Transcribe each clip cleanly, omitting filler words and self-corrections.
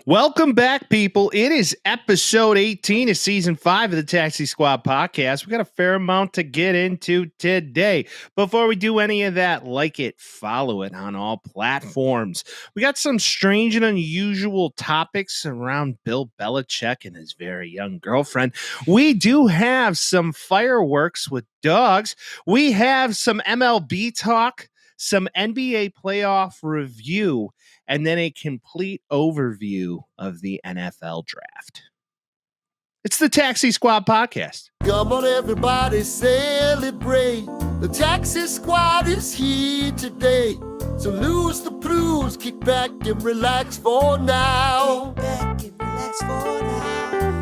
Welcome back, people. It is episode 18 of season 5 of the Taxi Squad podcast. We got a fair amount to get into today. Before we do any of that, like it, follow it on all platforms. We got some strange and unusual topics around Bill Belichick and his very young girlfriend. We do have some fireworks with dogs. We have some MLB talk, some NBA playoff review, and then a complete overview of the NFL draft. It's the Taxi Squad podcast. Come on, everybody, celebrate. The Taxi Squad is here today. So lose the blues, kick back and relax for now.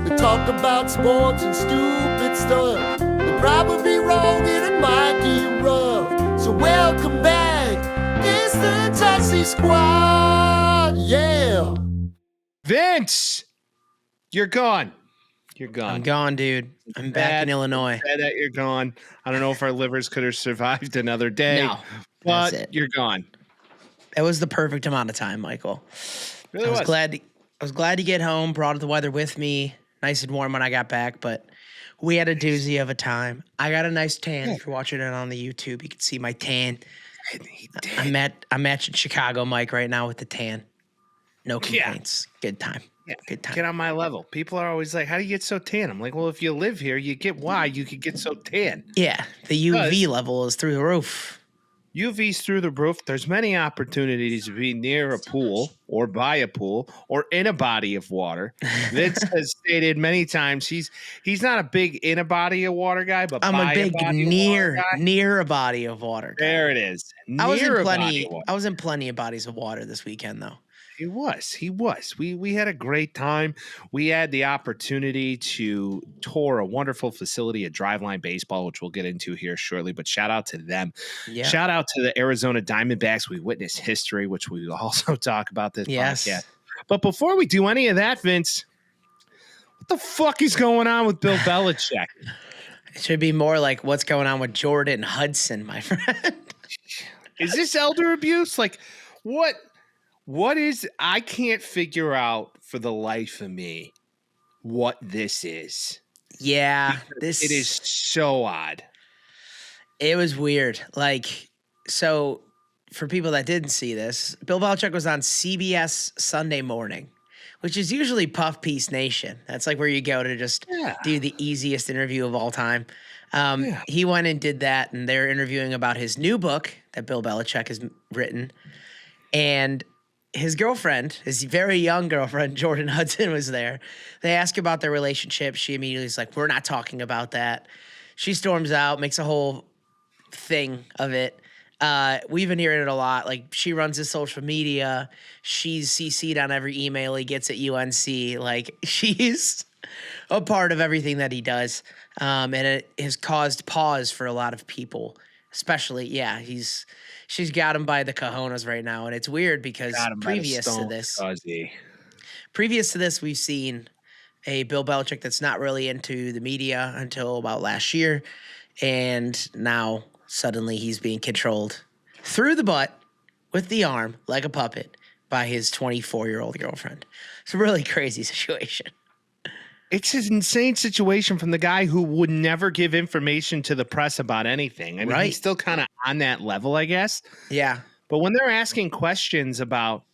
They talk about sports and stupid stuff. They're probably wrong and it might get rough. So welcome back. It's the Taxi Squad. Yeah. Vince, you're gone. You're gone. I'm gone, dude. I'm back in Illinois. Bad that you're gone. I don't know if our livers could have survived another day. No, but that's it. You're gone. It was the perfect amount of time, Michael. Really I was glad to get home. Brought the weather with me, nice and warm when I got back. But we had a doozy of a time. I got a nice tan. If you're watching it on the YouTube, you can see my tan. I'm matching Chicago Mike right now with the tan. No complaints. Yeah. Good time. Yeah. Good time. Get on my level. People are always like, how do you get so tan? I'm like, well, if you live here, you get why you could get so tan. Yeah. The UV level is through the roof. UV's through the roof. There's many opportunities to be near a pool or by a pool or in a body of water. Vince has stated many times he's not a big in a body of water guy, but I'm a big near a body of water guy. There it is. I was in plenty of bodies of water this weekend though. He was. We had a great time. We had the opportunity to tour a wonderful facility at Driveline Baseball, which we'll get into here shortly. But shout out to them. Yeah. Shout out to the Arizona Diamondbacks. We witnessed history, which we will also talk about this podcast. But before we do any of that, Vince, what the fuck is going on with Bill Belichick? It should be more like what's going on with Jordan Hudson, my friend. Is this elder abuse? Like, what is, I can't figure out for the life of me what this is. Yeah. It is so odd. It was weird. So for people that didn't see this, Bill Belichick was on CBS Sunday Morning, which is usually Puff Piece Nation. That's like where you go to just do the easiest interview of all time. He went and did that, and they're interviewing about his new book that Bill Belichick has written. And his girlfriend, his very young girlfriend, Jordan Hudson, was there. They ask about their relationship. She immediately is like, we're not talking about that. She storms out, makes a whole thing of it. We've been hearing it a lot. Like, she runs his social media. She's CC'd on every email he gets at UNC. Like, she's a part of everything that he does. And it has caused pause for a lot of people, especially, she's got him by the cojones right now. And it's weird because previous to this, we've seen a Bill Belichick that's not really into the media until about last year. And now suddenly he's being controlled through the butt with the arm like a puppet by his 24-year-old girlfriend. It's a really crazy situation. It's an insane situation from the guy who would never give information to the press about anything. I mean, he's still kind of on that level, I guess. Yeah. But when they're asking questions about,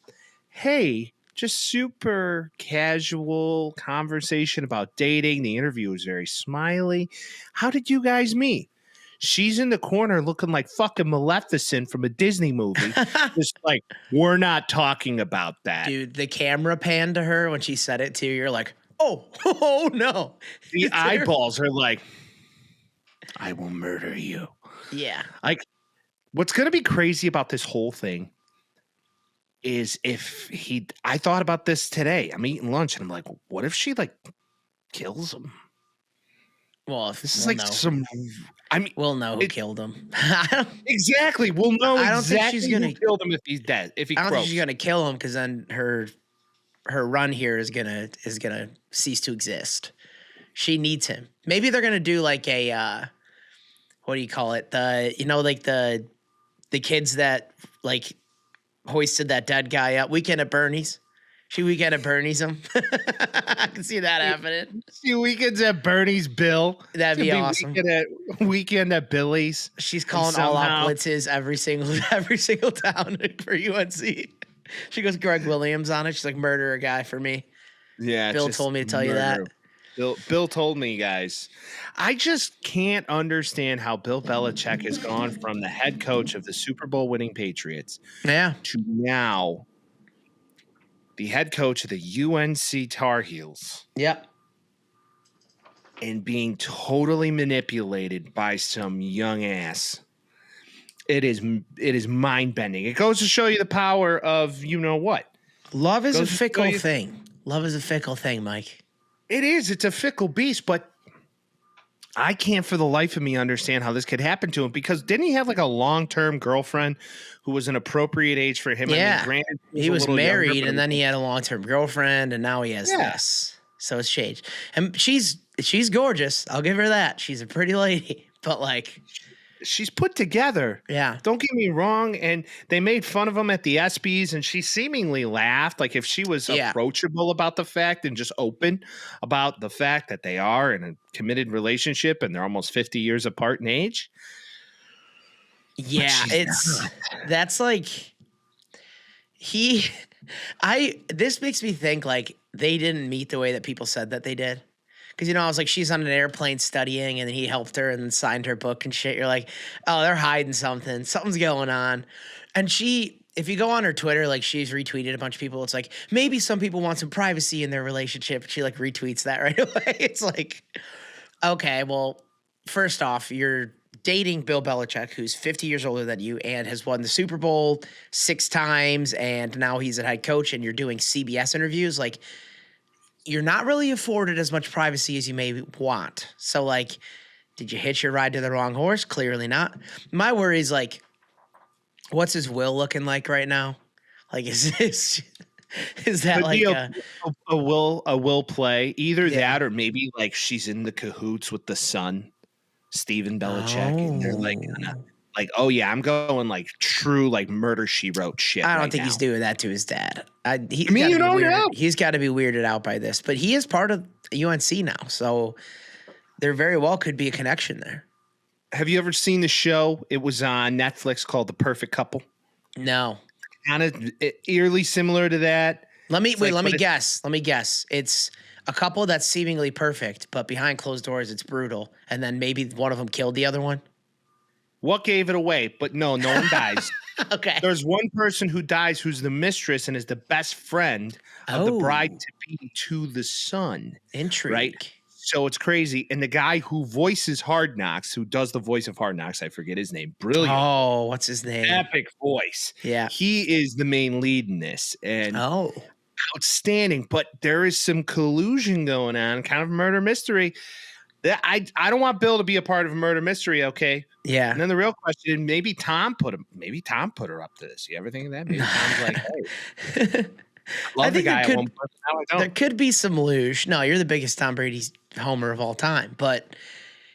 hey, just super casual conversation about dating, the interview was very smiley. How did you guys meet? She's in the corner looking like fucking Maleficent from a Disney movie. Just like, we're not talking about that. Dude, the camera panned to her when she said it too. You're like, oh no. The eyeballs are like, I will murder you. Yeah. Like, what's going to be crazy about this whole thing is I thought about this today. I'm eating lunch and I'm like, what if she kills him? Well, we'll know who killed him. Exactly. We'll know I don't exactly think she's gonna who killed him if he's dead. I don't think she's gonna kill him because then her run here is gonna cease to exist. She needs him. Maybe they're gonna do like a what do you call it? The kids that hoisted that dead guy up. Weekend at Bernie's. She weekend at Bernie's him. I can see that happening. She weekends at Bernie's Bill. That'd be awesome. Weekend at Billy's. She's calling all out blitzes every single town for UNC. She goes Greg Williams on it. She's like, murder a guy for me. Yeah. Bill told me to tell you that. Bill told me, guys. I just can't understand how Bill Belichick has gone from the head coach of the Super Bowl winning Patriots to now the head coach of the UNC Tar Heels. Yep. And being totally manipulated by some young ass. It is mind-bending. It goes to show you the power of you know what. Love is a fickle thing. Love is a fickle thing, Mike. It is. It's a fickle beast, but I can't for the life of me understand how this could happen to him because didn't he have like a long-term girlfriend who was an appropriate age for him? Yeah. I mean, granted, he was married and then he had a long-term girlfriend and now he has this. So it's changed. And she's gorgeous. I'll give her that. She's a pretty lady, but like she's put together. Yeah. Don't get me wrong. And they made fun of him at the ESPYs and she seemingly laughed. Like if she was approachable about the fact and just open about the fact that they are in a committed relationship and they're almost 50 years apart in age. Yeah. That's like this makes me think like they didn't meet the way that people said that they did. Because, I was like, she's on an airplane studying, and then he helped her and then signed her book and shit. You're like, oh, they're hiding something. Something's going on. And if you go on her Twitter, like, she's retweeted a bunch of people. It's like, maybe some people want some privacy in their relationship. She, like, retweets that right away. It's like, okay, well, first off, you're dating Bill Belichick, who's 50 years older than you and has won the Super Bowl 6 times, and now he's a head coach, and you're doing CBS interviews. Like, you're not really afforded as much privacy as you may want. So, like, did you hitch your ride to the wrong horse? Clearly not. My worry is, like, what's his will looking like right now? Like, is that like a will play? Either that or maybe, like, she's in the cahoots with the son, Stephen Belichick, and they're, like, oh, yeah, I'm going, like, true, like, murder, she wrote shit. I don't think he's doing that to his dad. You don't know. He's got to be weirded out by this. But he is part of UNC now, so there very well could be a connection there. Have you ever seen the show? It was on Netflix called The Perfect Couple. No. Kind of eerily similar to that. Let me guess. It's a couple that's seemingly perfect, but behind closed doors, it's brutal. And then maybe one of them killed the other one. What gave it away? But no one dies. Okay. There's one person who dies who's the mistress and is the best friend of the bride-to-be to the son. Intrigue. Right? So it's crazy. And the guy who voices Hard Knocks, who does the voice of Hard Knocks, I forget his name. Brilliant. Oh, what's his name? Epic voice. Yeah. He is the main lead in this. And outstanding. But there is some collusion going on, kind of murder mystery. That I don't want Bill to be a part of a murder mystery, okay? Yeah. And then the real question, maybe Tom put her up to this. You ever think of that? Maybe Tom's like, hey. Love the guy at one point. Now I don't. There could be some luge. No, you're the biggest Tom Brady homer of all time, but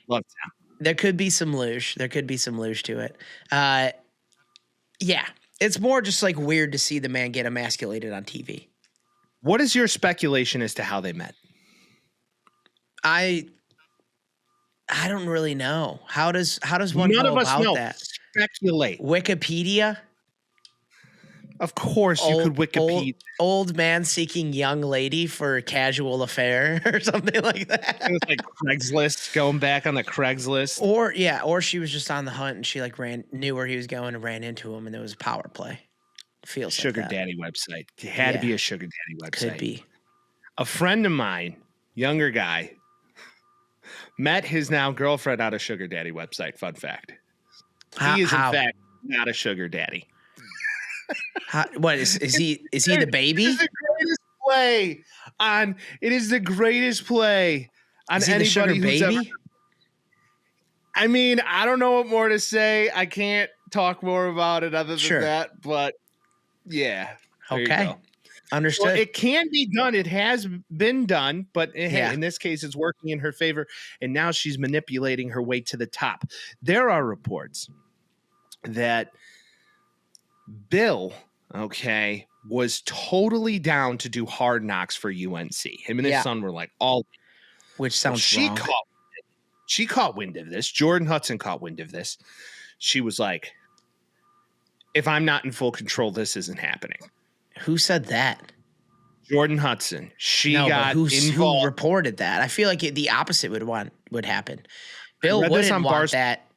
love Tom. There could be some luge. There could be some luge to it. Yeah. It's more just like weird to see the man get emasculated on TV. What is your speculation as to how they met? I don't really know. How does one None go of us about know. that? Speculate. Wikipedia? Of course you could Wikipedia. Old man seeking young lady for a casual affair or something like that. It was like Craigslist, going back on the Craigslist. Or she was just on the hunt and she like knew where he was going and ran into him and there was a power play. Feels sugar like that. daddy website. It had to be a sugar daddy website. Could be. A friend of mine, younger guy, met his now girlfriend on a sugar daddy website. Fun fact. He is in fact not a sugar daddy. What is he? Is he the baby? It is the greatest play on. It is the greatest play on is he anybody the sugar who's baby? ever. I mean, I don't know what more to say. I can't talk more about it other than that. But yeah. Okay. Understood. Well, it can be done. It has been done, but in this case, it's working in her favor. And now she's manipulating her way to the top. There are reports that Bill, was totally down to do Hard Knocks for UNC. Him and his son were like all. Which sounds wrong. She caught wind of this. Jordan Hudson caught wind of this. She was like, if I'm not in full control, this isn't happening. Who said that? Jordan Hudson. She got who involved. reported that? I feel like the opposite would happen. Bill wouldn't want that.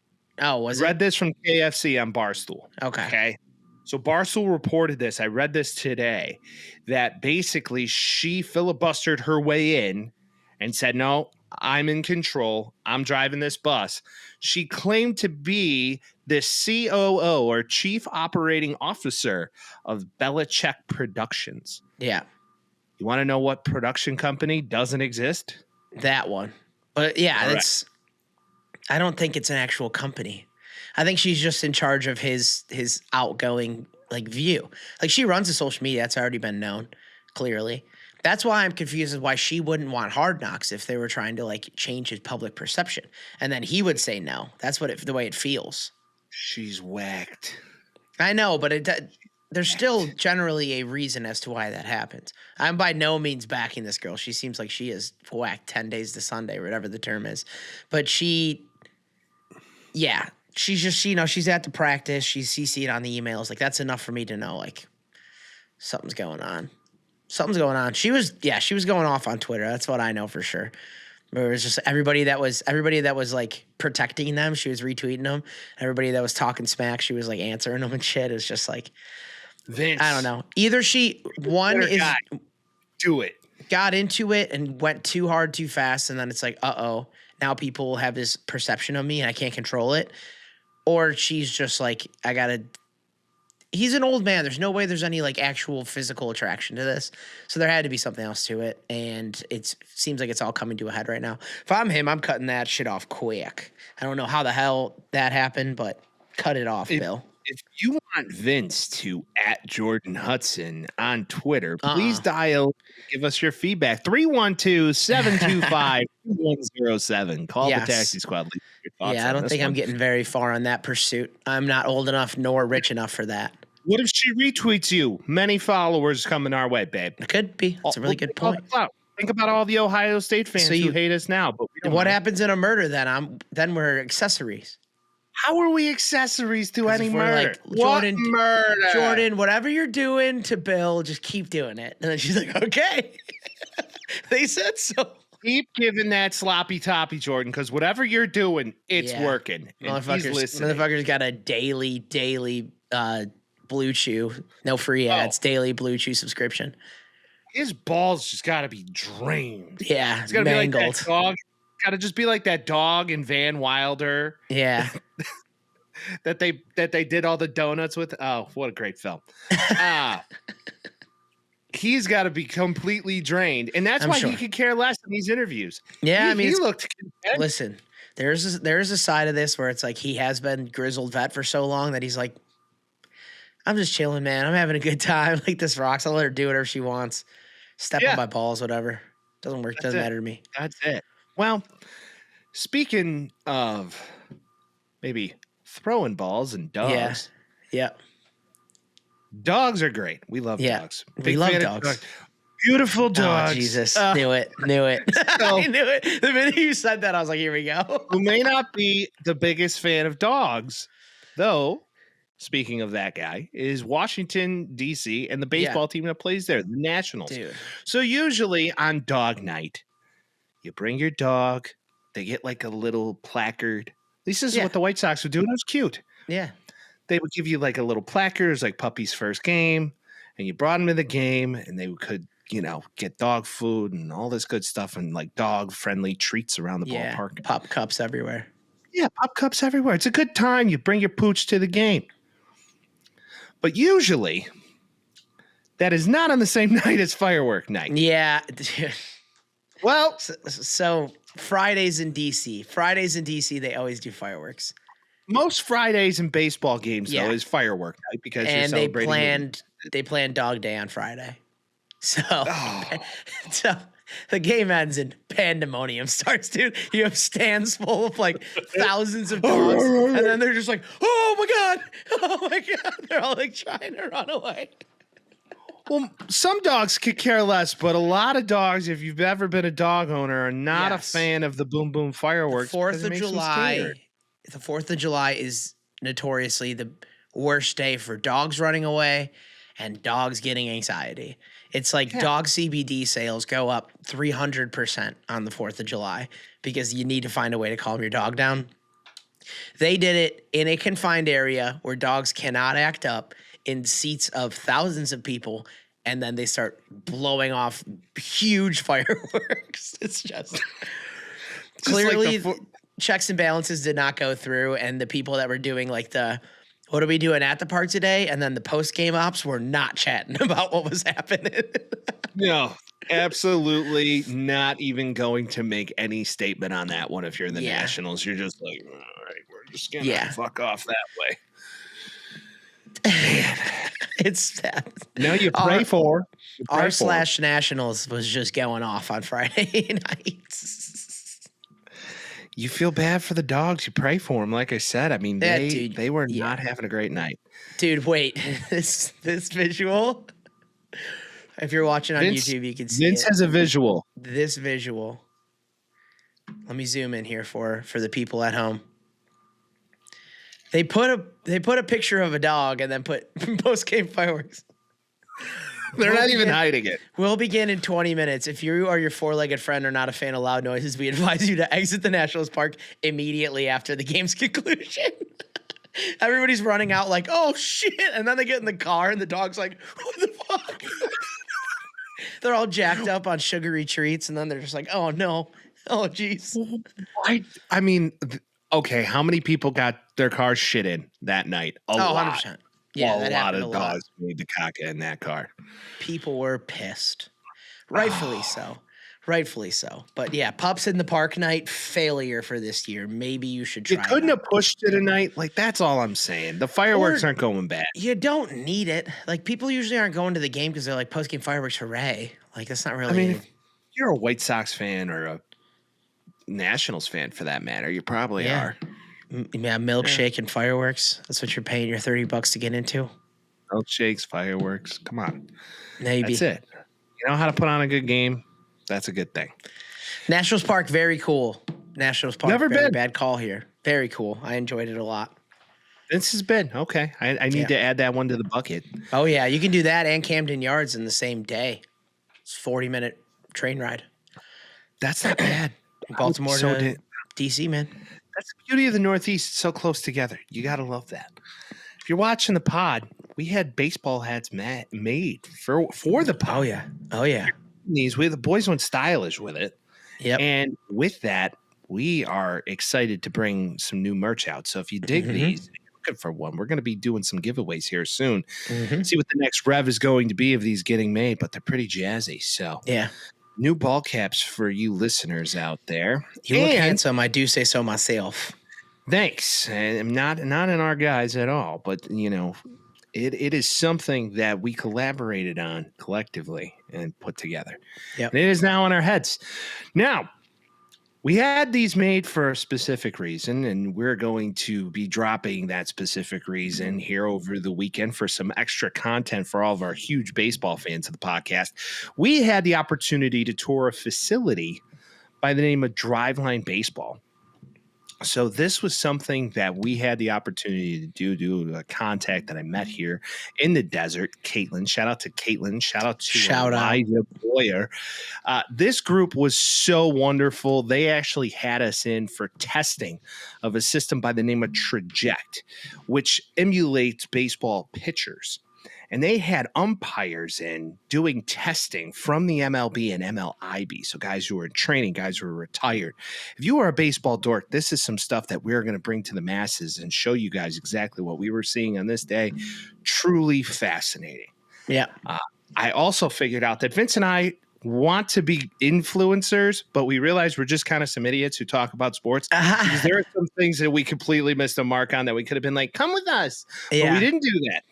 Oh, was it? Read this from KFC on Barstool. Okay. So Barstool reported this. I read this today, that basically she filibustered her way in and said, no, I'm in control. I'm driving this bus. She claimed to be the COO or Chief Operating Officer of Belichick Productions. Yeah. You want to know what production company doesn't exist? That one. But yeah, Correct. I don't think it's an actual company. I think she's just in charge of his outgoing view. Like, she runs the social media. That's already been known, clearly. That's why I'm confused as why she wouldn't want Hard Knocks if they were trying to change his public perception. And then he would say no. That's the way it feels. She's whacked. I know, but there's still generally a reason as to why that happens. I'm by no means backing this girl. She seems like she is whacked 10 days to Sunday, whatever the term is. But she's just, she's at the practice. She's CC'd on the emails. That's enough for me to know, something's going on. Something's going on. She was going off on Twitter. That's what I know for sure. It was just everybody that was protecting them. She was retweeting them. Everybody that was talking smack, she was answering them and shit. It's just Vince. I don't know. Either do it. Got into it and went too hard too fast, and then it's uh-oh, now people have this perception of me and I can't control it. Or she's just he's an old man. There's no way there's any actual physical attraction to this. So there had to be something else to it. And it seems like it's all coming to a head right now. If I'm him, I'm cutting that shit off quick. I don't know how the hell that happened, but cut it off, Bill. If you want Vince to @Jordan Hudson on Twitter, please dial, give us your feedback. 312-725-2107. Call the Taxi Squad. Leave your thoughts I don't think I'm getting very far on that pursuit. I'm not old enough nor rich enough for that. What if she retweets you? Many followers coming our way, babe. It could be. That's a really good point. Think about all the Ohio State fans who hate us now. But what happens in a murder then? Then we're accessories. How are we accessories to any murder? Jordan, what murder? Jordan, whatever you're doing to Bill, just keep doing it. And then she's like, okay. They said so. Keep giving that sloppy toppy, Jordan, because whatever you're doing, it's working. And he's listening. Motherfucker's got a daily Blue Chew, no free ads, daily Blue Chew subscription. His balls just got to be drained. Yeah, it's got to be like that dog. Got to just be like that dog in Van Wilder. Yeah, that they did all the donuts with. Oh, what a great film! He's got to be completely drained, and that's why he could care less in these interviews. Yeah, he looked content. Listen, there's a side of this where it's he has been grizzled vet for so long that he's like, I'm just chilling, man. I'm having a good time. This rocks. I'll let her do whatever she wants. Step on my balls, whatever. Doesn't work. Doesn't matter to me. That's it. Well, speaking of maybe throwing balls and dogs. Yeah. Dogs are great. We love dogs. We love dogs. Beautiful dogs. Oh, Jesus. Knew it. I knew it. The minute you said that, I was like, here we go. Who may not be the biggest fan of dogs, though, speaking of that guy, is Washington, D.C., and the baseball team that plays there, the Nationals. Dude. So usually on dog night, you bring your dog. They get a little placard. At least this is what the White Sox would do. And it was cute. Yeah. They would give you a little placard. It was like puppy's first game. And you brought them to the game. And they could, get dog food and all this good stuff. And dog-friendly treats around the ballpark. Pop cups everywhere. Yeah, pop cups everywhere. It's a good time. You bring your pooch to the game. But usually, that is not on the same night as firework night. Yeah. Well, so Fridays in DC, they always do fireworks. Most Fridays in baseball games, though, is firework night because you're celebrating. They planned Dog Day on Friday. So, so the game ends and pandemonium starts, dude. You have stands full of thousands of dogs, and then they're just oh my god, they're all trying to run away. Well, some dogs could care less, but a lot of dogs, if you've ever been a dog owner, are not a fan of the boom boom fireworks. The 4th of July is notoriously the worst day for dogs running away and dogs getting anxiety. It's like dog CBD sales go up 300% on the 4th of July because you need to find a way to calm your dog down. They did it in a confined area where dogs cannot act up in seats of thousands of people, and then they start blowing off huge fireworks. It's just clearly like checks and balances did not go through, and the people that were doing like the what are we doing at the park today, and then the post-game ops were not chatting about what was happening. No, absolutely not even going to make any statement on that one. If you're in the Nationals, you're just like, all right, we're just gonna fuck off that way. Man. It's sad. No, you pray for. r/Nationals was just going off on Friday nights. You feel bad for the dogs. You pray for them. Like I said, I mean, they were not having a great night. Dude, wait. This visual. If you're watching on YouTube, you can see Vince has a visual. This visual. Let me zoom in here for the people at home. They put a picture of a dog and then put post-game fireworks. They're not even hiding it. We'll begin in 20 minutes. If you or your four-legged friend are not a fan of loud noises, we advise you to exit the Nationals Park immediately after the game's conclusion. Everybody's running out like, oh, shit. And then they get in the car and the dog's like, what the fuck? They're all jacked up on sugary treats. And then they're just like, oh, no. Oh, jeez. I mean, okay, how many people got their cars shit in that night? A lot. 100%. Yeah, a lot of dogs made the caca in that car. People were pissed. Rightfully so. Rightfully so. But yeah, pups in the park night, failure for this year. Maybe you should try. You couldn't have pushed it a night. Like, that's all I'm saying. The fireworks aren't going bad. You don't need it. Like, people usually aren't going to the game because they're like, post-game fireworks, hooray. Like, that's not really. I mean, if you're a White Sox fan or a Nationals fan for that matter, you probably are. Yeah, milkshake and fireworks. That's what you're paying your $30 to get into. Milkshakes, fireworks. Come on. Maybe. That's it. You know how to put on a good game? That's a good thing. Nationals Park, very cool. Nationals Park, never very been. Bad call here. Very cool. I enjoyed it a lot. This has been. Okay. I need to add that one to the bucket. Oh, yeah. You can do that and Camden Yards in the same day. It's a 40-minute train ride. That's not bad. Baltimore to D.C., man. That's the beauty of the Northeast. It's so close together. You got to love that. If you're watching the pod, we had baseball hats made for the pod. Oh, yeah. Oh, yeah. The boys went stylish with it. Yep. And with that, we are excited to bring some new merch out. So if you dig these, if you're looking for one, we're going to be doing some giveaways here soon. See what the next rev is going to be of these getting made, but they're pretty jazzy. So yeah. New ball caps for you listeners out there. You look handsome. I do say so myself. Thanks. And not in our guys at all, but you know, it is something that we collaborated on collectively and put together. Yep. And it is now on our heads. Now, we had these made for a specific reason, and we're going to be dropping that specific reason here over the weekend for some extra content for all of our huge baseball fans of the podcast. We had the opportunity to tour a facility by the name of Driveline Baseball. So this was something that we had the opportunity to do due to a contact that I met here in the desert, Caitlin. Shout out to Caitlin. Shout out to Elijah Boyer. This group was so wonderful. They actually had us in for testing of a system by the name of Traject, which emulates baseball pitchers. And they had umpires in doing testing from the MLB and MLIB. So guys who are in training, guys who are retired. If you are a baseball dork, this is some stuff that we're going to bring to the masses and show you guys exactly what we were seeing on this day. Truly fascinating. Yeah. I also figured out that Vince and I want to be influencers, but we realize we're just kind of some idiots who talk about sports. Because there are some things that we completely missed the mark on that we could have been like, come with us. Yeah. But we didn't do that.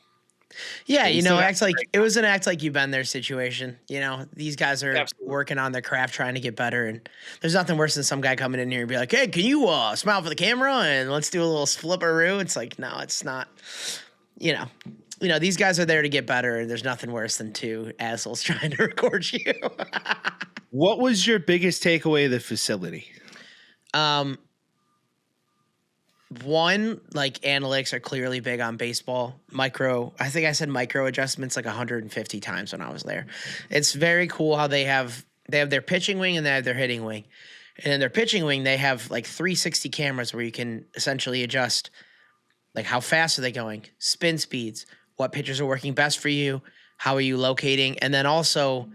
Yeah, you know, it was an act like you've been there situation. You know, these guys are working on their craft, trying to get better. And there's nothing worse than some guy coming in here and be like, hey, can you smile for the camera and let's do a little flipperoo? It's like, no, it's not. You know, these guys are there to get better, and there's nothing worse than two assholes trying to record you. What was your biggest takeaway of the facility? One, like analytics are clearly big on baseball. I think I said micro adjustments like 150 times when I was there. It's very cool how they have their pitching wing and they have their hitting wing. And in their pitching wing, they have like 360 cameras where you can essentially adjust like how fast are they going, spin speeds, what pitchers are working best for you, how are you locating, and then also,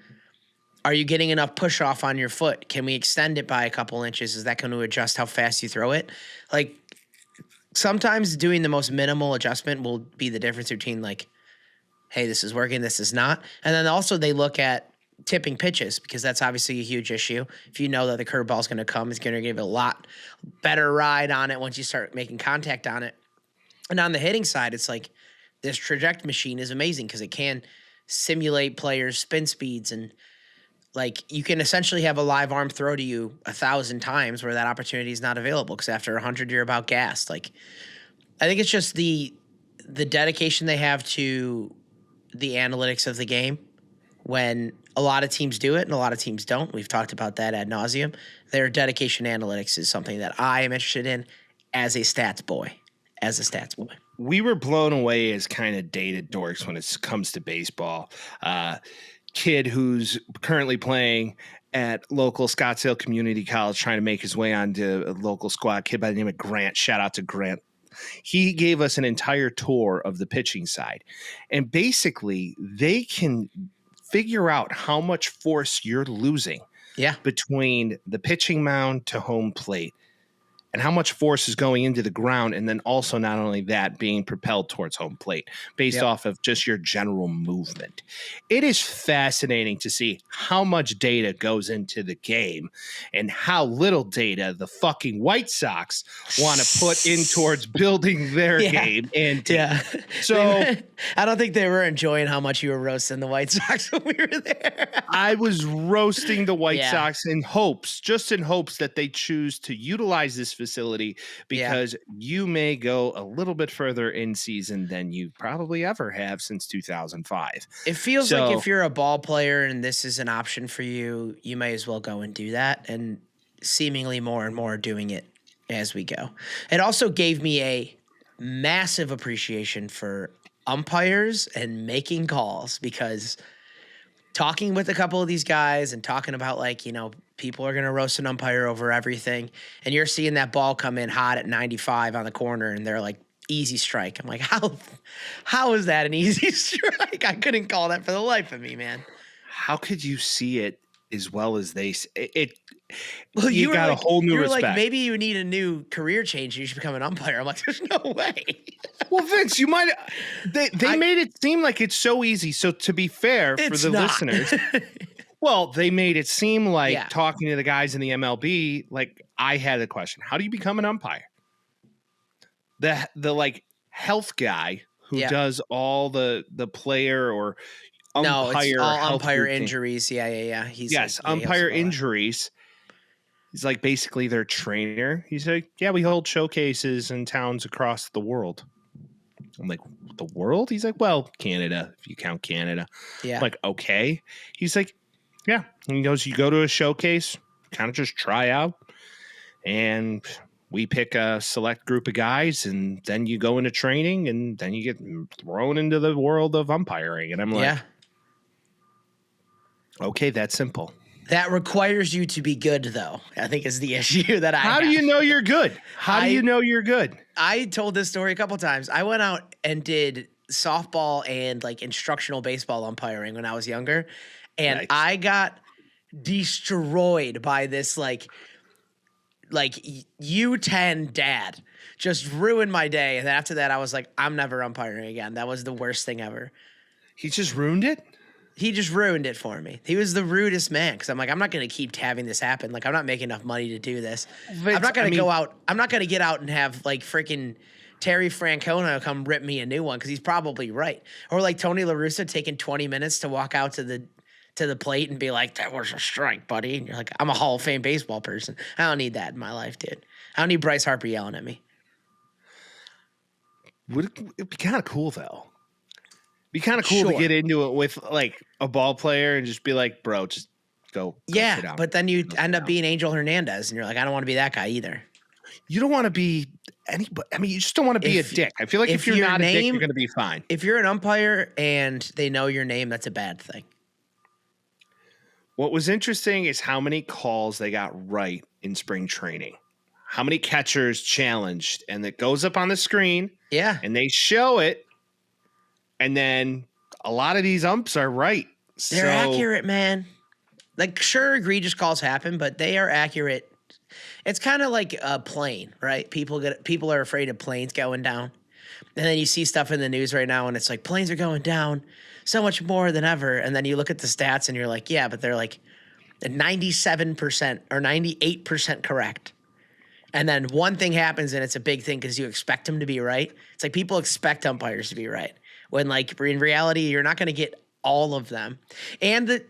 are you getting enough push off on your foot? Can we extend it by a couple inches? Is that going to adjust how fast you throw it? Like, sometimes doing the most minimal adjustment will be the difference between like, hey, this is working, this is not. And then also they look at tipping pitches because that's obviously a huge issue. If you know that the curveball is going to come, it's going to give it a lot better ride on it once you start making contact on it. And on the hitting side, it's like this traject machine is amazing because it can simulate players' spin speeds and like you can essentially have a live arm throw to you 1,000 times where that opportunity is not available because after 100 you're about gassed. Like I think it's just the dedication they have to the analytics of the game when a lot of teams do it and a lot of teams don't. We've talked about that ad nauseum. Their dedication to analytics is something that I am interested in as a stats boy. We were blown away as kind of data dorks when it comes to baseball. Kid who's currently playing at local Scottsdale Community College, trying to make his way onto a local squad. Kid by the name of Grant. Shout out to Grant. He gave us an entire tour of the pitching side, and basically they can figure out how much force you're losing between the pitching mound to home plate. And how much force is going into the ground, and then also not only that, being propelled towards home plate based off of just your general movement. It is fascinating to see how much data goes into the game and how little data the fucking White Sox want to put in towards building their game. And so I don't think they were enjoying how much you were roasting the White Sox when we were there. I was roasting the White Sox in hopes that they choose to utilize this facility because you may go a little bit further in season than you probably ever have since 2005. It feels like if you're a ball player and this is an option for you, you may as well go and do that. And seemingly more and more doing it as we go. It also gave me a massive appreciation for umpires and making calls because talking with a couple of these guys and talking about like, people are going to roast an umpire over everything. And you're seeing that ball come in hot at 95 on the corner and they're like, easy strike. I'm like, how is that an easy strike? I couldn't call that for the life of me, man. How could you see it as well as they well, you got like, a whole new you were respect. Like, maybe you need a new career change. You should become an umpire. I'm like, there's no way. Well, Vince, you might. They made it seem like it's so easy. So to be fair for the listeners, well, they made it seem like talking to the guys in the MLB. Like I had a question: how do you become an umpire? The like health guy who does all the player or umpire. No, it's all umpire routine. Injuries. Yeah. He's umpire injuries. He's like basically their trainer. He's like, we hold showcases in towns across the world. I'm like, the world? He's like, well, Canada, if you count Canada. Yeah. I'm like, okay. He's like, yeah. And he goes, you go to a showcase, kind of just try out, and we pick a select group of guys, and then you go into training, and then you get thrown into the world of umpiring. And I'm like, okay, that's simple. That requires you to be good, though, I think is the issue that I have. How do you know you're good? How do you know you're good? I told this story a couple times. I went out and did softball and like instructional baseball umpiring when I was younger. And I got destroyed by this like U10 dad. Just ruined my day. And then after that, I was like, I'm never umpiring again. That was the worst thing ever. He just ruined it? He just ruined it for me. He was the rudest man because I'm like, I'm not going to keep having this happen. Like, I'm not making enough money to do this. I'm not going to go out. I'm not going to get out and have like freaking Terry Francona come rip me a new one because he's probably right. Or like Tony La Russa taking 20 minutes to walk out to the plate and be like, that was a strike, buddy. And you're like, I'm a Hall of Fame baseball person. I don't need that in my life, dude. I don't need Bryce Harper yelling at me. It'd be kind of cool though. Be kind of cool to Sure. get into it with like a ball player and just be like, bro, just go sit Yeah, down. but then you Go sit end up down. being Angel Hernandez, and you're like, I don't want to be that guy either. You don't want to be anybody. I mean, you just don't want to be a If- dick. I feel like if you're your not a dick, name- you're going to be fine. If you're an umpire and they know your name, that's a bad thing. What was interesting is how many calls they got right in spring training. How many catchers challenged, and it goes up on the screen, Yeah. and they show it, and then a lot of these umps are right. They're accurate, man. Like, sure, egregious calls happen, but they are accurate. It's kind of like a plane, right? People are afraid of planes going down. And then you see stuff in the news right now, and it's like, planes are going down so much more than ever. And then you look at the stats, and you're like, yeah, but they're like 97% or 98% correct. And then one thing happens, and it's a big thing because you expect them to be right. It's like people expect umpires to be right. When, like, in reality, you're not going to get all of them. And the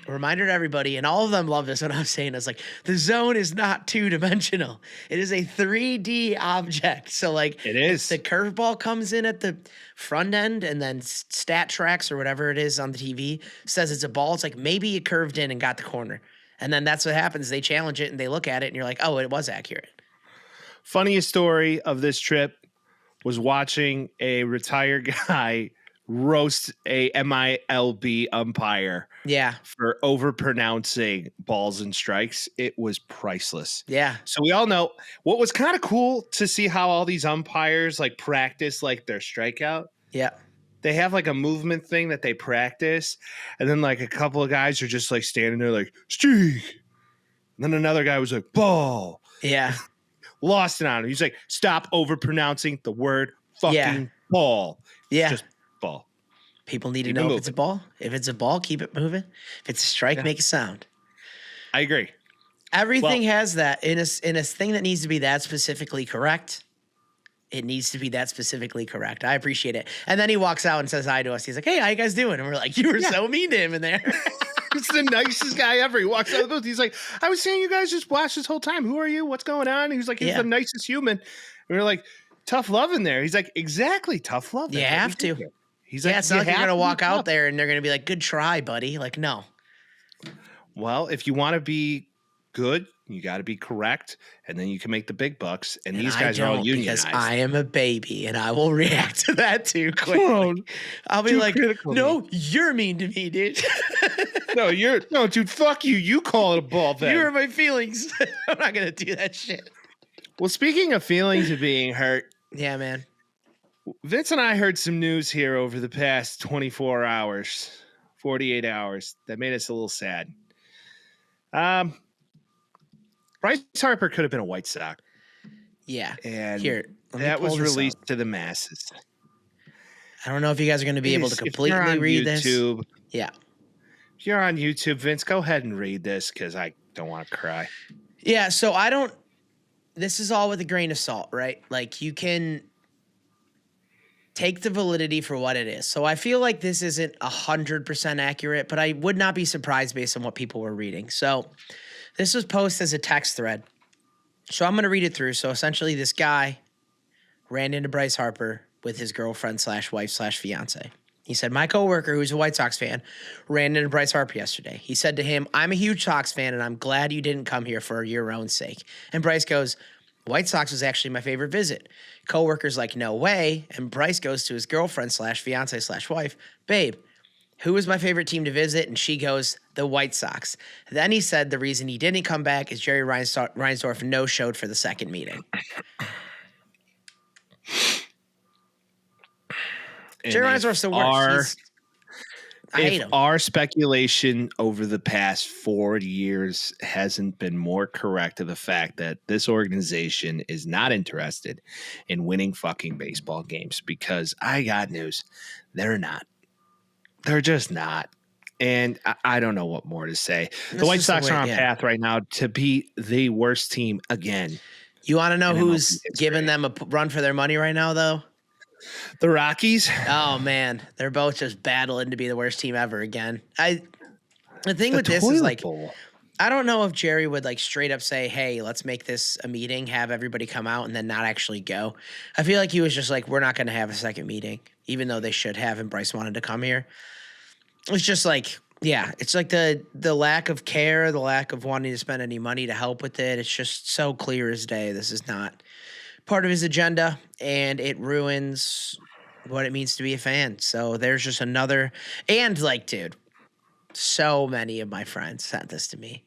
reminder to everybody, and all of them love this, what I'm saying is, like, the zone is not two-dimensional. It is a 3D object. So, like, It is. the curveball comes in at the front end, and then stat tracks or whatever it is on the TV says it's a ball. It's like, maybe you curved in and got the corner. And then that's what happens. They challenge it, and they look at it, and you're like, oh, it was accurate. Funniest story of this trip was watching a retired guy roast a MILB umpire Yeah. for overpronouncing balls and strikes. It was priceless. Yeah. So we all know what was kind of cool to see how all these umpires like practice like their strikeout. Yeah. They have like a movement thing that they practice, and then like a couple of guys are just like standing there like streak. And then another guy was like ball. Yeah. Lost it on him. He's like, stop overpronouncing the word fucking Yeah. ball. It's Yeah. just ball. People need to Keep it know if it's a moving. ball. If it's a ball, keep it moving. If it's a strike, Yeah. make a sound. I agree. Everything has that in a thing that needs to be that specifically correct. It needs to be that specifically correct. I appreciate it. And then he walks out and says hi to us. He's like, hey, how you guys doing? And we're like, you were so mean to him in there. He's the nicest guy ever. He walks out of the booth. He's like, I was seeing you guys just watch this whole time. Who are you? What's going on? He was like, he's Yeah. the nicest human. And we're like, tough love in there. He's like, exactly, tough love. You That's what have we do to. here. He's Yeah, like, it's not like you're have going to be walk out tough. there and they're going to be like, good try, buddy. Like, no. Well, if you want to be good, you got to be correct, and then you can make the big bucks. And these I guys are all don't, unionized. because I am a baby and I will react to that too quickly. Oh, I'll be too like, critical, no, you're mean to me, dude. no, dude, fuck you. You call it a ball then. You hurt my feelings. I'm not going to do that shit. Well, speaking of feelings of being hurt, Yeah, man. Vince and I heard some news here over the past 24 hours, 48 hours that made us a little sad. Bryce Harper could have been a White Sox, Yeah. and Here, let me that was pull this released up. to the masses. I don't know if you guys are going to be able to If you're completely on read this. YouTube, Yeah. If you're on YouTube, Vince, go ahead and read this because I don't want to cry. Yeah, so this is all with a grain of salt, right? Like, you can take the validity for what it is. So I feel like this isn't 100% accurate, but I would not be surprised based on what people were reading. So this was posted as a text thread. So I'm going to read it through. So essentially, this guy ran into Bryce Harper with his girlfriend / wife / fiance. He said, my coworker, who's a White Sox fan, ran into Bryce Harper yesterday. He said to him, I'm a huge Sox fan, and I'm glad you didn't come here for your own sake. And Bryce goes, White Sox was actually my favorite visit. Coworker's like, no way. And Bryce goes to his girlfriend / fiance / wife, babe, who was my favorite team to visit? And she goes, the White Sox. Then he said the reason he didn't come back is Jerry Reinsdorf no-showed for the second meeting. Jerry Reinsdorf's the worst. I hate him. Our speculation over the past 4 years hasn't been more correct to the fact that this organization is not interested in winning fucking baseball games, because I got news. They're not. They're just not. And I don't know what more to say. The White Sox are on path right now to be the worst team again. You want to know who's MLB giving them a run for their money right now, though? The Rockies. Oh, man. They're both just battling to be the worst team ever again. The thing with this is, like, I don't know if Jerry would, like, straight up say, hey, let's make this a meeting, have everybody come out, and then not actually go. I feel like he was just like, we're not going to have a second meeting. even though they should have, and Bryce wanted to come here. It's just like, yeah, it's like the lack of care, the lack of wanting to spend any money to help with it. It's just so clear as day. This is not part of his agenda, and it ruins what it means to be a fan. So there's just another, and like, dude, so many of my friends sent this to me,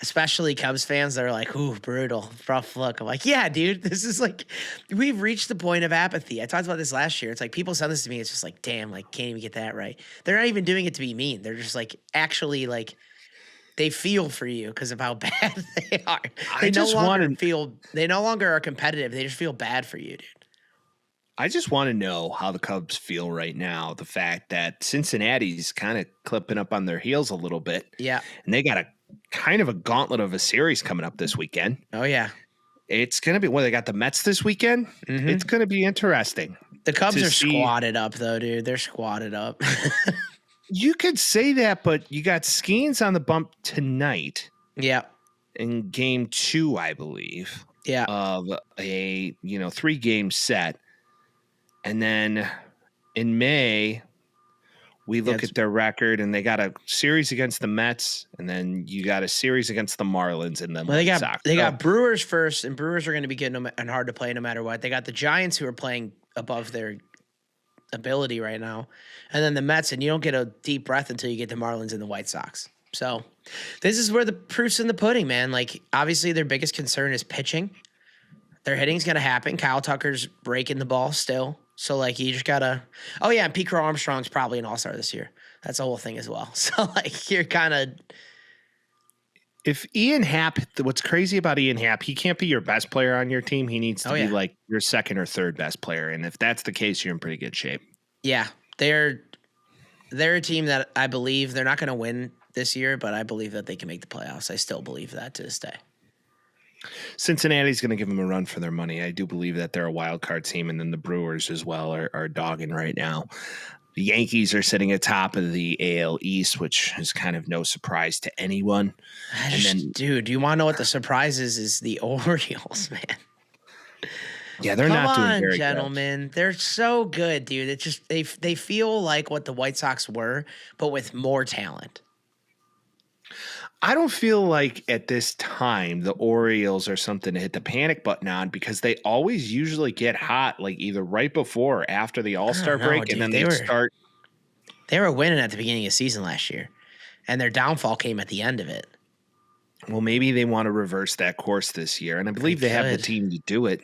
especially Cubs fans that are like, ooh, brutal, rough look. I'm like, yeah, dude, this is like, we've reached the point of apathy. I talked about this last year. It's like people send this to me. It's just like, damn, like, can't even get that right. They're not even doing it to be mean. They're just like, actually, like, they feel for you because of how bad they are. They no longer are competitive. They just feel bad for you, dude. I just want to know how the Cubs feel right now. The fact that Cincinnati's kind of clipping up on their heels a little bit. Yeah. And they got a kind of a gauntlet of a series coming up this weekend. Oh, yeah. It's going to be, they got the Mets this weekend. Mm-hmm. It's going to be interesting. The Cubs are squatted up, though, dude. They're squatted up. You could say that, but you got Skeens on the bump tonight. Yeah. In game 2, I believe. Yeah. Of a 3-game set. And then in May, we look at their record, and they got a series against the Mets, and then you got a series against the Marlins, and then White Sox. They got Brewers first, and Brewers are going to be good and hard to play no matter what. They got the Giants, who are playing above their ability right now, and then the Mets, and you don't get a deep breath until you get the Marlins and the White Sox. So this is where the proof's in the pudding, man. Like, obviously their biggest concern is pitching. Their hitting's going to happen. Kyle Tucker's breaking the ball still. So, like, you just got to – oh, yeah, and Pete Crow Armstrong's probably an all-star this year. That's the whole thing as well. So, like, you're kind of – if Ian Happ – what's crazy about Ian Happ, he can't be your best player on your team. He needs to be, like, your second or third best player. And if that's the case, you're in pretty good shape. Yeah. They're a team that I believe – they're not going to win this year, but I believe that they can make the playoffs. I still believe that to this day. Cincinnati's going to give them a run for their money. I do believe that they're a wild card team, and then the Brewers as well are dogging right now. The Yankees are sitting atop of the AL East, which is kind of no surprise to anyone. Dude, you want to know what the surprise is the Orioles, man. Yeah, they're not doing very gentlemen. They're so good, dude. It's just they feel like what the White Sox were, but with more talent. I don't feel like at this time the Orioles are something to hit the panic button on, because they always usually get hot, like either right before or after the All-Star break, dude, and then they start. They were winning at the beginning of the season last year, and their downfall came at the end of it. Well, maybe they want to reverse that course this year, and I believe they have the team to do it.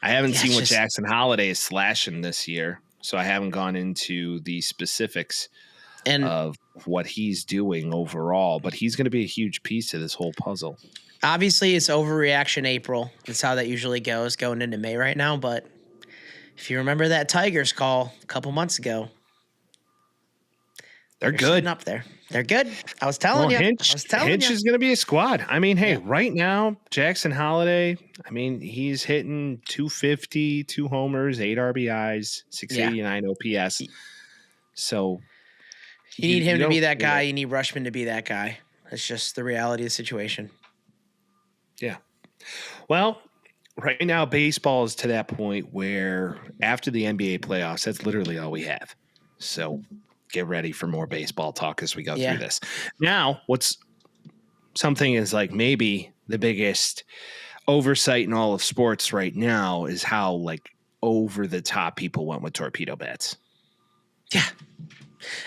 I haven't seen what Jackson Holiday is slashing this year, so I haven't gone into the specifics of what he's doing overall, but he's going to be a huge piece of this whole puzzle. Obviously, it's overreaction April. That's how that usually goes going into May right now, but if you remember that Tigers call a couple months ago, they're good up there. They're good. I was telling you. Hinch is going to be a squad. I mean, hey, right now, Jackson Holiday, I mean, he's hitting 250, 2 homers, 8 RBIs, 689 OPS. So you need him to be that guy. You need Rushman to be that guy. It's just the reality of the situation. Yeah. Well, right now, baseball is to that point where after the NBA playoffs, that's literally all we have. So get ready for more baseball talk as we go through this. Now, what's something is like maybe the biggest oversight in all of sports right now is how like over the top people went with torpedo bats. Yeah.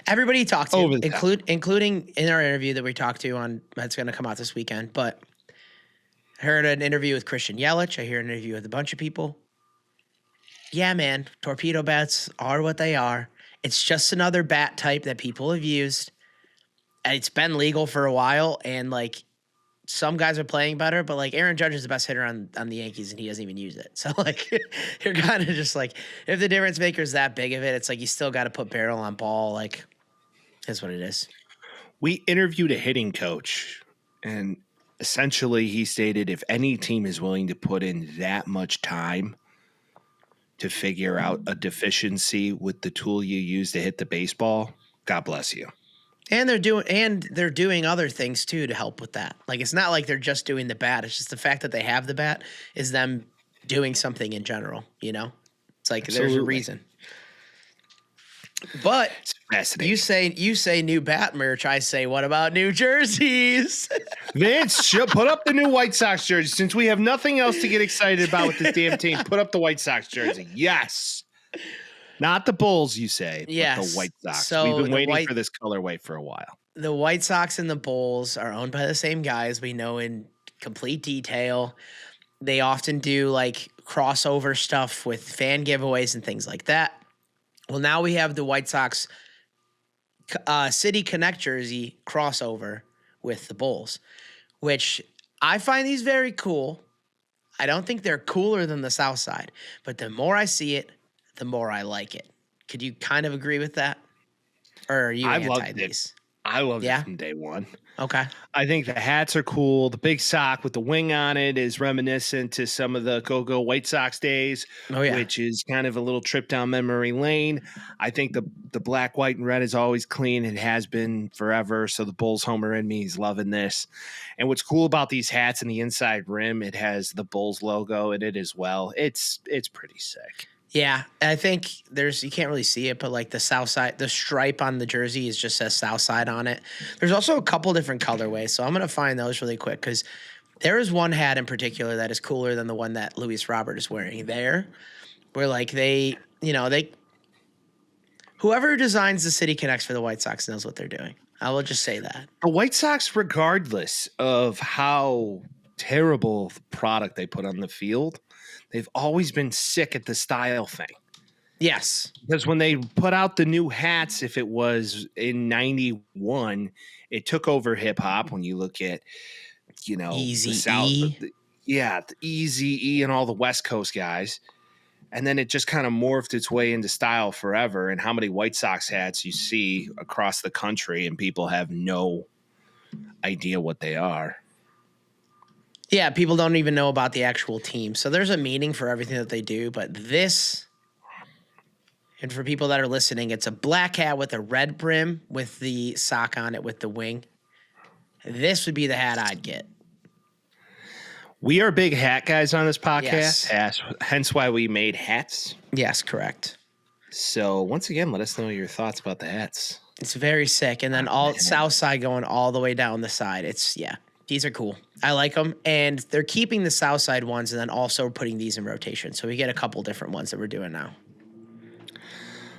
Everybody talked to, including in our interview that we talked to on that's going to come out this weekend. But I heard an interview with Christian Yelich. I hear an interview with a bunch of people. Yeah, man, torpedo bats are what they are. It's just another bat type that people have used. And it's been legal for a while, and like some guys are playing better, but like Aaron Judge is the best hitter on the Yankees, and he doesn't even use it. So like you're kind of just like, if the difference maker is that big of it, it's like you still got to put barrel on ball. Like, that's what it is. We interviewed a hitting coach, and essentially he stated if any team is willing to put in that much time to figure out a deficiency with the tool you use to hit the baseball, God bless you. And they're doing other things too to help with that. Like, it's not like they're just doing the bat. It's just the fact that they have the bat is them doing something in general, you know? It's like There's a reason. But It's fascinating. you say new bat merch. I say, what about new jerseys? Vince, put up the new White Sox jersey. Since we have nothing else to get excited about with this damn team, put up the White Sox jersey. Yes. Not the Bulls, you say, but Yes. the White Sox. So We've been the waiting for this colorway for a while. The White Sox and the Bulls are owned by the same guys. We know in complete detail. They often do like crossover stuff with fan giveaways and things like that. Well, now we have the White Sox City Connect jersey crossover with the Bulls, which I find these very cool. I don't think they're cooler than the South Side, but the more I see it, the more I like it. Could you kind of agree with that? Or are you anti these? I loved it from day one. Okay. I think the hats are cool. The big sock with the wing on it is reminiscent to some of the Go-Go White Sox days, which is kind of a little trip down memory lane. I think the black, white, and red is always clean. It has been forever. So the Bulls homer in me is loving this. And what's cool about these hats and the inside rim, it has the Bulls logo in it as well. It's pretty sick. Yeah, I think you can't really see it, but like the South Side, the stripe on the jersey just says South Side on it. There's also a couple different colorways, so I'm going to find those really quick because there is one hat in particular that is cooler than the one that Luis Robert is wearing there, where like whoever designs the City Connects for the White Sox knows what they're doing. I will just say that. The White Sox, regardless of how terrible product they put on the field, they've always been sick at the style thing. Yes. Because when they put out the new hats, if it was in 91, it took over hip hop. When you look at, Easy the South, E. the Easy E and all the West Coast guys. And then it just kind of morphed its way into style forever. And how many White Sox hats you see across the country and people have no idea what they are. Yeah, people don't even know about the actual team. So there's a meaning for everything that they do. But this, and for people that are listening, it's a black hat with a red brim with the sock on it with the wing. This would be the hat I'd get. We are big hat guys on this podcast, Yes. Hence why we made hats. Yes, correct. So once again, let us know your thoughts about the hats. It's very sick. And then South Side going all the way down the side. These are cool. I like them. And they're keeping the South Side ones and then also putting these in rotation. So we get a couple different ones that we're doing now.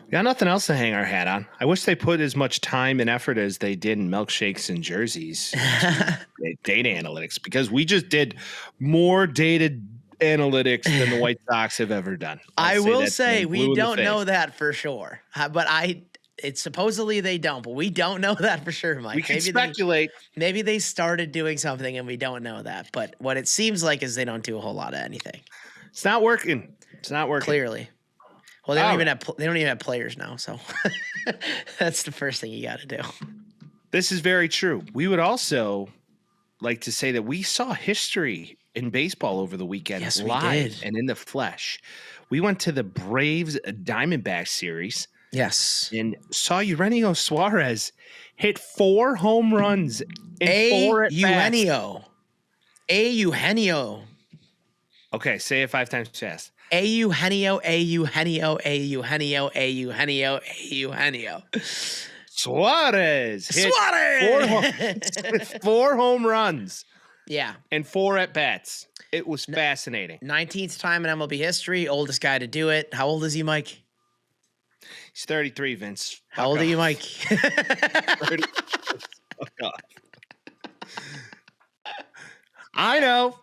We got nothing else to hang our hat on. I wish they put as much time and effort as they did in milkshakes and jerseys. Data analytics, because we just did more data analytics than the White Sox have ever done. I will say we don't know that for sure. But it's supposedly they don't, but we don't know that for sure, Mike. We can speculate. Maybe they started doing something and we don't know that. But what it seems like is they don't do a whole lot of anything. It's not working. Clearly. Well, they don't even have players now, so that's the first thing you got to do. This is very true. We would also like to say that we saw history in baseball over the weekend, live and in the flesh. We went to the Braves Diamondbacks series. Yes. And saw Eugenio Suarez hit 4 home runs in 4 at-bats. Eugenio. Okay, say it 5 times fast. Eugenio. Suarez hit 4 home runs. Yeah. And 4 at-bats. It was fascinating. 19th time in MLB history, oldest guy to do it. How old is he, Mike? He's 33, Vince. How old are you, Mike? 30. Oh, God. I know.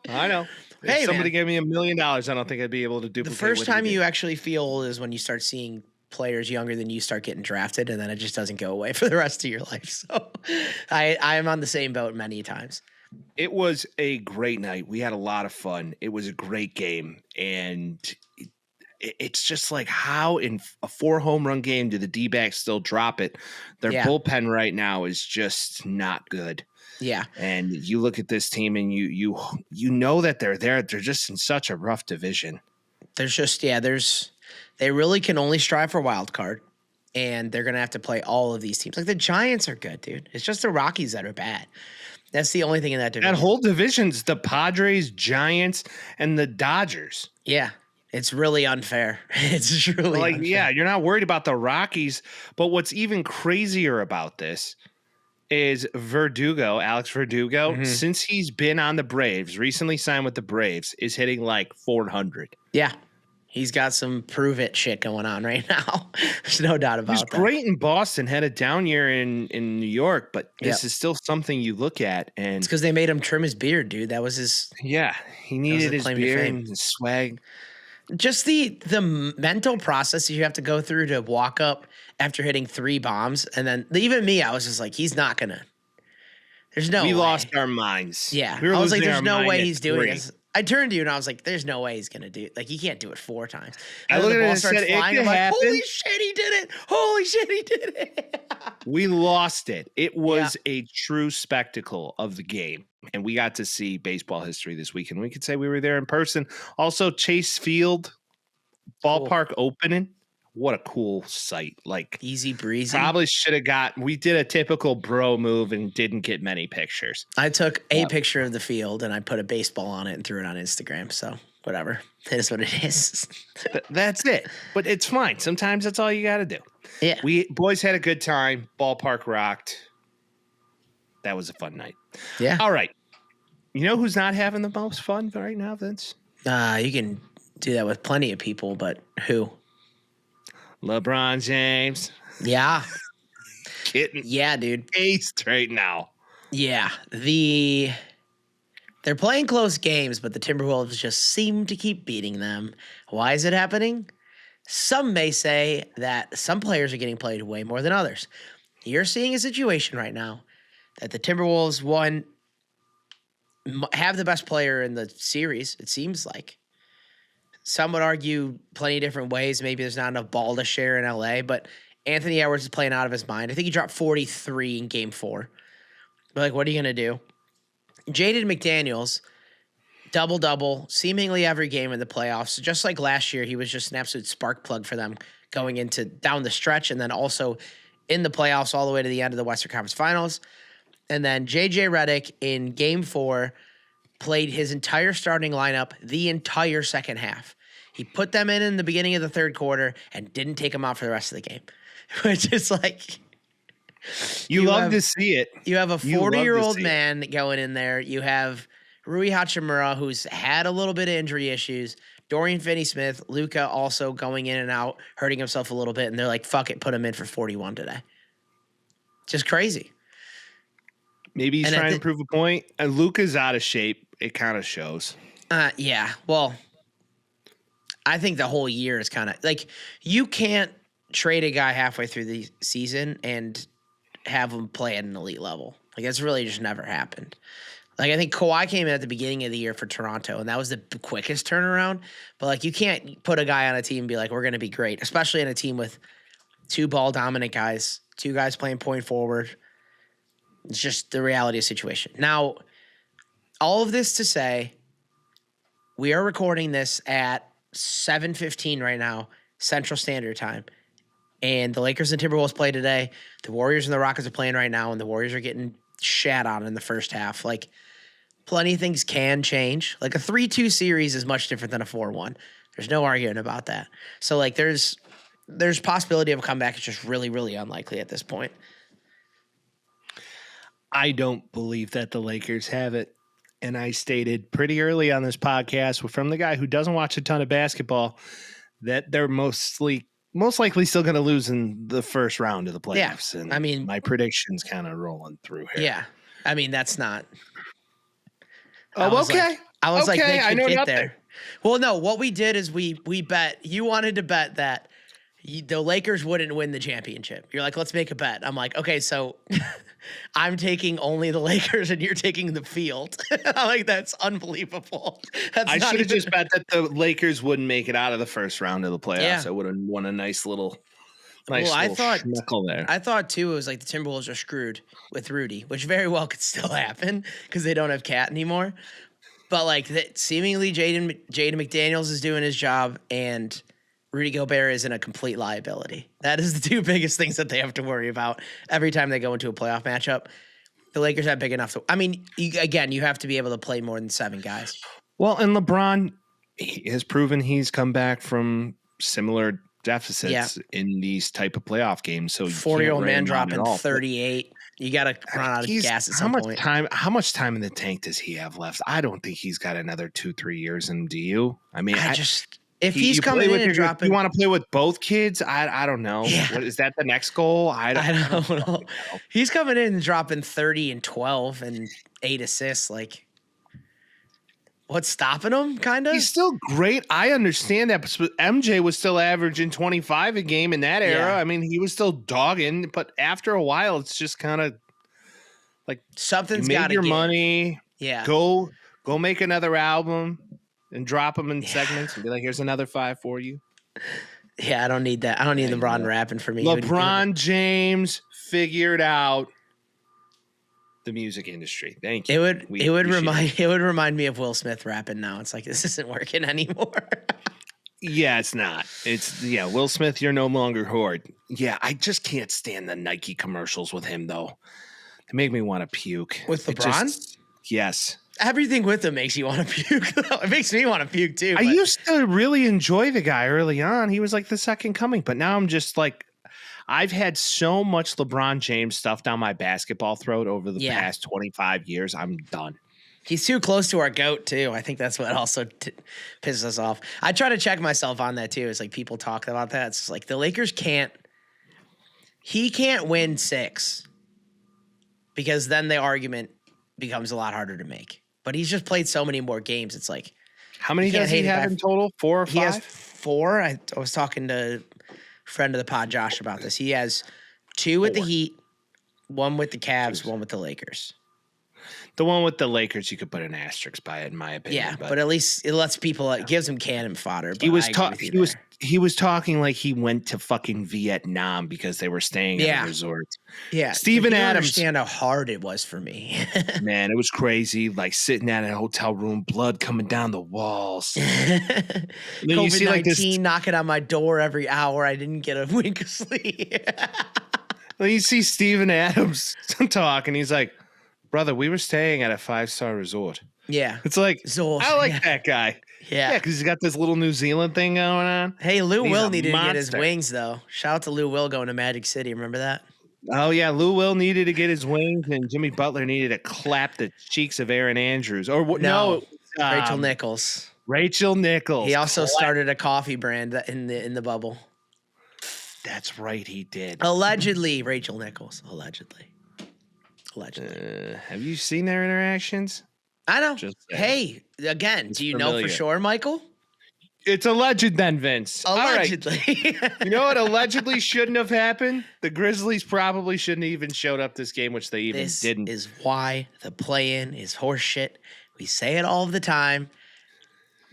If somebody gave me $1 million, I don't think I'd be able to duplicate. The first time you actually feel old is when you start seeing players younger than you start getting drafted, and then it just doesn't go away for the rest of your life. So I am on the same boat many times. It was a great night. We had a lot of fun. It was a great game. And it's just like, how in a 4 home run game do the D-backs still drop it? Their bullpen right now is just not good. Yeah. And you look at this team and you know that they're there. They're just in such a rough division. They really can only strive for wild card, and they're going to have to play all of these teams. Like the Giants are good, dude. It's just the Rockies that are bad. That's the only thing in that division. That whole division's the Padres, Giants, and the Dodgers. Yeah. It's really unfair. It's truly Like, unfair. yeah, you're not worried about the Rockies, but what's even crazier about this is Alex Verdugo, Mhm. since he's been on the Braves, recently signed with the Braves, is hitting like 400. Yeah. He's got some prove it shit going on right now. There's no doubt He was about that. great in Boston, had a down year in New York, but this Yep. is still something you look at. And It's because they made him trim his beard, dude. That was his yeah, he was needed the his claim to beard fame. and his swag. just the mental process you have to go through to walk up after hitting 3 bombs. And then even me, I was just like, he's not gonna. There's no We way. lost our minds. Yeah. We were I was like, losing there's our no mind way at he's doing 3. this. I turned to you and I was like, there's no way he's going to do it. Like, he can't do it 4 times. I And then looked the at it ball and starts said, it flying. could I'm like, happen. holy shit, he did it. Holy shit, he did it. We lost it. It was a true spectacle of the game. And we got to see baseball history this weekend. We could say we were there in person. Also, Chase Field ballpark opening. What a cool sight. Like, Easy breezy. probably should have we did a typical bro move and didn't get many pictures. I took a picture of the field and I put a baseball on it and threw it on Instagram. So whatever. It is what it is. That's it. But it's fine. Sometimes that's all you got to do. Yeah. We boys had a good time. Ballpark rocked. That was a fun night. Yeah. All right. You know who's not having the most fun right now, Vince? You can do that with plenty of people, but who? LeBron James. Yeah. Getting Yeah, dude. aced right now. Yeah. They're playing close games, but the Timberwolves just seem to keep beating them. Why is it happening? Some may say that some players are getting played way more than others. You're seeing a situation right now that the Timberwolves, have the best player in the series, it seems like. Some would argue plenty of different ways. Maybe there's not enough ball to share in LA, but Anthony Edwards is playing out of his mind. I think he dropped 43 in game 4. But like, what are you going to do? Jaden McDaniels, double-double, seemingly every game in the playoffs. Just like last year, he was just an absolute spark plug for them going into down the stretch and then also in the playoffs all the way to the end of the Western Conference Finals. And then J.J. Redick in game 4 played his entire starting lineup the entire second half. He put them in the beginning of the third quarter and didn't take them out for the rest of the game, which is like... You love to see it. You have a 40-year-old see it. man going in there. You have Rui Hachimura, who's had a little bit of injury issues. Dorian Finney-Smith, Luka also going in and out, hurting himself a little bit. And they're like, fuck it, put him in for 41 today. Just crazy. Maybe he's And trying to prove a point. And Luka's out of shape. It kind of shows. Yeah. Well, I think the whole year is kind of like you can't trade a guy halfway through the season and have him play at an elite level. Like that's really just never happened. Like I think Kawhi came in at the beginning of the year for Toronto, and that was the quickest turnaround. But like you can't put a guy on a team and be like, we're going to be great, especially in a team with 2 ball dominant guys, 2 guys playing point forward. It's just the reality of the situation. Now, all of this to say, we are recording this at 7:15 right now, Central Standard Time. And the Lakers and Timberwolves play today. The Warriors and the Rockets are playing right now, and the Warriors are getting shat on in the first half. Like, plenty of things can change. Like, a 3-2 series is much different than a 4-1. There's no arguing about that. So, like, there's possibility of a comeback. It's just really, really unlikely at this point. I don't believe that the Lakers have it. And I stated pretty early on this podcast from the guy who doesn't watch a ton of basketball that they're most likely still going to lose in the first round of the playoffs. Yeah, And I mean, my prediction's kind of rolling through here. Yeah. I mean, that's not. Oh, okay. I was like, okay, they I should know get nothing. there. Well, no, what we did is we bet. You wanted to bet that the Lakers wouldn't win the championship. You're like, let's make a bet. I'm like, okay, so I'm taking only the Lakers and you're taking the field. I'm like, that's unbelievable. I should have just bet that the Lakers wouldn't make it out of the first round of the playoffs. Yeah. I would have won a nice little I thought schmeckle there. I thought too it was like the Timberwolves are screwed with Rudy, which very well could still happen because they don't have Cat anymore. But like seemingly Jaden McDaniels is doing his job and Rudy Gobert isn't a complete liability. That is the 2 biggest things that they have to worry about every time they go into a playoff matchup. The Lakers have big enough to. I mean, you have to be able to play more than 7 guys. Well, and LeBron, he has proven he's come back from similar deficits in these type of playoff games. So 4-year-old man dropping all, 38. You got to run out of gas at some point. How much time in the tank does he have left? I don't think he's got another 2-3 years in him. Do you? I mean, if he's coming in and dropping, you want to play with both kids? I don't know. Yeah. What is that the next goal? I don't know. He's coming in and dropping 30 and 12 and 8 assists. Like, what's stopping him? Kind of. He's still great. I understand that. But MJ was still averaging 25 a game in that era. Yeah. I mean, he was still dogging, but after a while, it's just kind of like something's got to your money. Yeah. Go make another album and drop them in segments and be like, here's another 5 for you. Yeah, I don't need that. I don't need LeBron rapping for me. LeBron James figured out the music industry. Thank you. It would remind me of Will Smith rapping now. It's like, this isn't working anymore. Yeah, it's not. Will Smith, you're no longer Horde. Yeah, I just can't stand the Nike commercials with him though. They make me want to puke. With LeBron? Yes. Everything with him makes you want to puke. It makes me want to puke too. I used to really enjoy the guy early on. He was like the second coming, but now I'm just like, I've had so much LeBron James stuff down my basketball throat over the past 25 years. I'm done. He's too close to our GOAT too. I think that's what also pisses us off. I try to check myself on that too. It's like people talk about that. It's like the Lakers he can't win 6 because then the argument becomes a lot harder to make. But he's just played so many more games. It's like, how many does he have in total? 4 or 5? He has 4. I was talking to a friend of the pod, Josh, about this. He has 2 with the Heat, 1 with the Cavs, 1 with the Lakers. The one with the Lakers, you could put an asterisk by it, in my opinion. Yeah, but at least it lets people. It gives them cannon fodder. He was talking like he went to fucking Vietnam because they were staying at a resort. Yeah, Steven Adams. Understand how hard it was for me. Man, it was crazy. Like sitting at a hotel room, blood coming down the walls. COVID-19 knocking on my door every hour. I didn't get a wink of sleep. Then you see Steven Adams talking. He's like, brother, we were staying at a 5-star resort. Yeah. It's like, I like that guy. Yeah. Yeah, because he's got this little New Zealand thing going on. Hey, Lou Will needed to get his wings, though. Shout out to Lou Will going to Magic City. Remember that? Oh, yeah. Lou Will needed to get his wings, and Jimmy Butler needed to clap the cheeks of Aaron Andrews. Or no, Rachel Nichols. Rachel Nichols. He also started a coffee brand in the bubble. That's right, he did. Allegedly, Rachel Nichols. Allegedly. Have you seen their interactions? I know. Hey, again, do you know for sure, Michael? It's alleged then, Vince. Allegedly. All right. You know what allegedly shouldn't have happened? The Grizzlies probably shouldn't have even showed up this game, which they even didn't. This is why the play-in is horseshit. We say it all the time.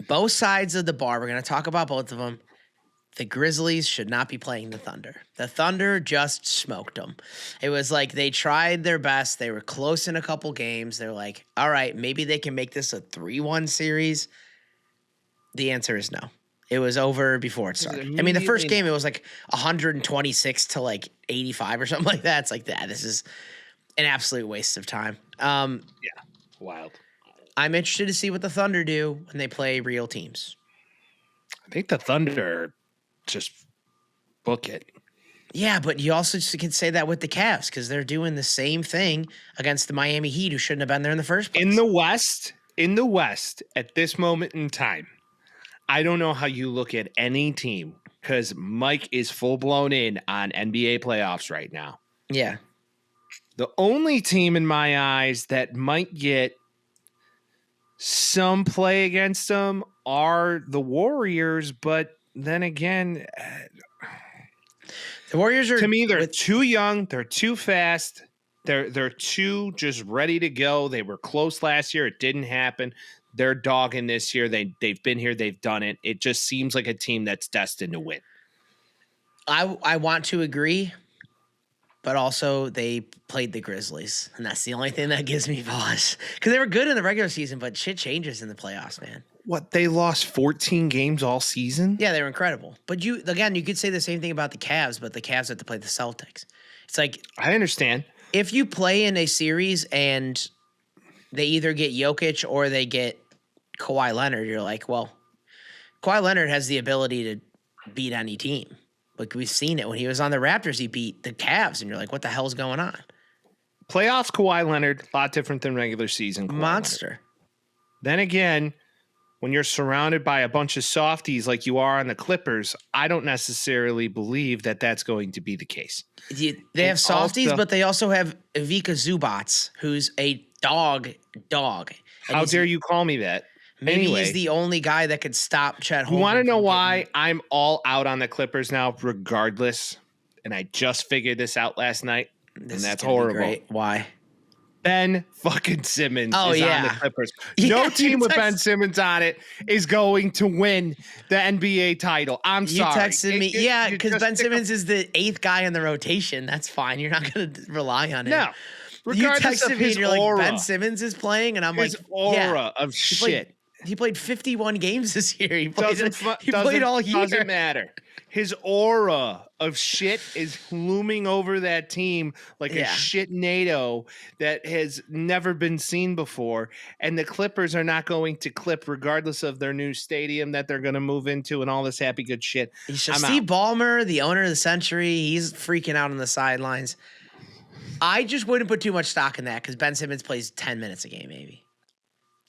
Both sides of the bar, we're going to talk about both of them. The Grizzlies should not be playing the Thunder. The Thunder just smoked them. It was like they tried their best. They were close in a couple games. They're like, all right, maybe they can make this a 3-1 series. The answer is no. It was over before it started. I mean, the first game, it was like 126 to like 85 or something like that. It's like that. This is an absolute waste of time. Yeah, wild. I'm interested to see what the Thunder do when they play real teams. I think the Thunder just book it. Yeah, but you also could say that with the Cavs because they're doing the same thing against the Miami Heat who shouldn't have been there in the first place. In the West, at this moment in time, I don't know how you look at any team because Mike is full blown in on NBA playoffs right now. Yeah. The only team in my eyes that might get some play against them are the Warriors, but then again, the Warriors are, to me, they're too young, they're too fast, they're too just ready to go. They were close last year, it didn't happen. They're dogging this year. They've been here, they've done it. It just seems like a team that's destined to win. I want to agree, but also they played the Grizzlies, and that's the only thing that gives me pause because they were good in the regular season, but shit changes in the playoffs, man. What, they lost 14 games all season? Yeah, they were incredible. But you could say the same thing about the Cavs, but the Cavs have to play the Celtics. It's like, I understand. If you play in a series and they either get Jokic or they get Kawhi Leonard, you're like, well, Kawhi Leonard has the ability to beat any team. Like we've seen it when he was on the Raptors, he beat the Cavs, and you're like, what the hell's going on? Playoffs, Kawhi Leonard, a lot different than regular season. Kawhi Monster. Leonard. Then again, when you're surrounded by a bunch of softies like you are on the Clippers, I don't necessarily believe that that's going to be the case. They have softies, but they also have Ivica Zubats, who's a dog. How dare you call me that? Maybe Anyway, he's the only guy that could stop Chet Holmgren. You want to know why I'm all out on the Clippers now, regardless? And I just figured this out last night, and that's horrible. Why? Ben fucking Simmons is on the Clippers. Yeah, No team with Ben Simmons on it is going to win the NBA title. I'm sorry. You texted me. Because Ben Simmons is the 8th guy in the rotation. That's fine. You're not going to rely on him. No. Regardless you texted of me his and you're aura. like, Ben Simmons is playing? And I'm his like, aura of shit. He played 51 games this year. He played all year. Doesn't matter. His aura of shit is looming over that team like a shit NATO that has never been seen before. And the Clippers are not going to clip regardless of their new stadium that they're going to move into and all this happy good shit. Steve Ballmer, the owner of the century, he's freaking out on the sidelines. I just wouldn't put too much stock in that because Ben Simmons plays 10 minutes a game, maybe.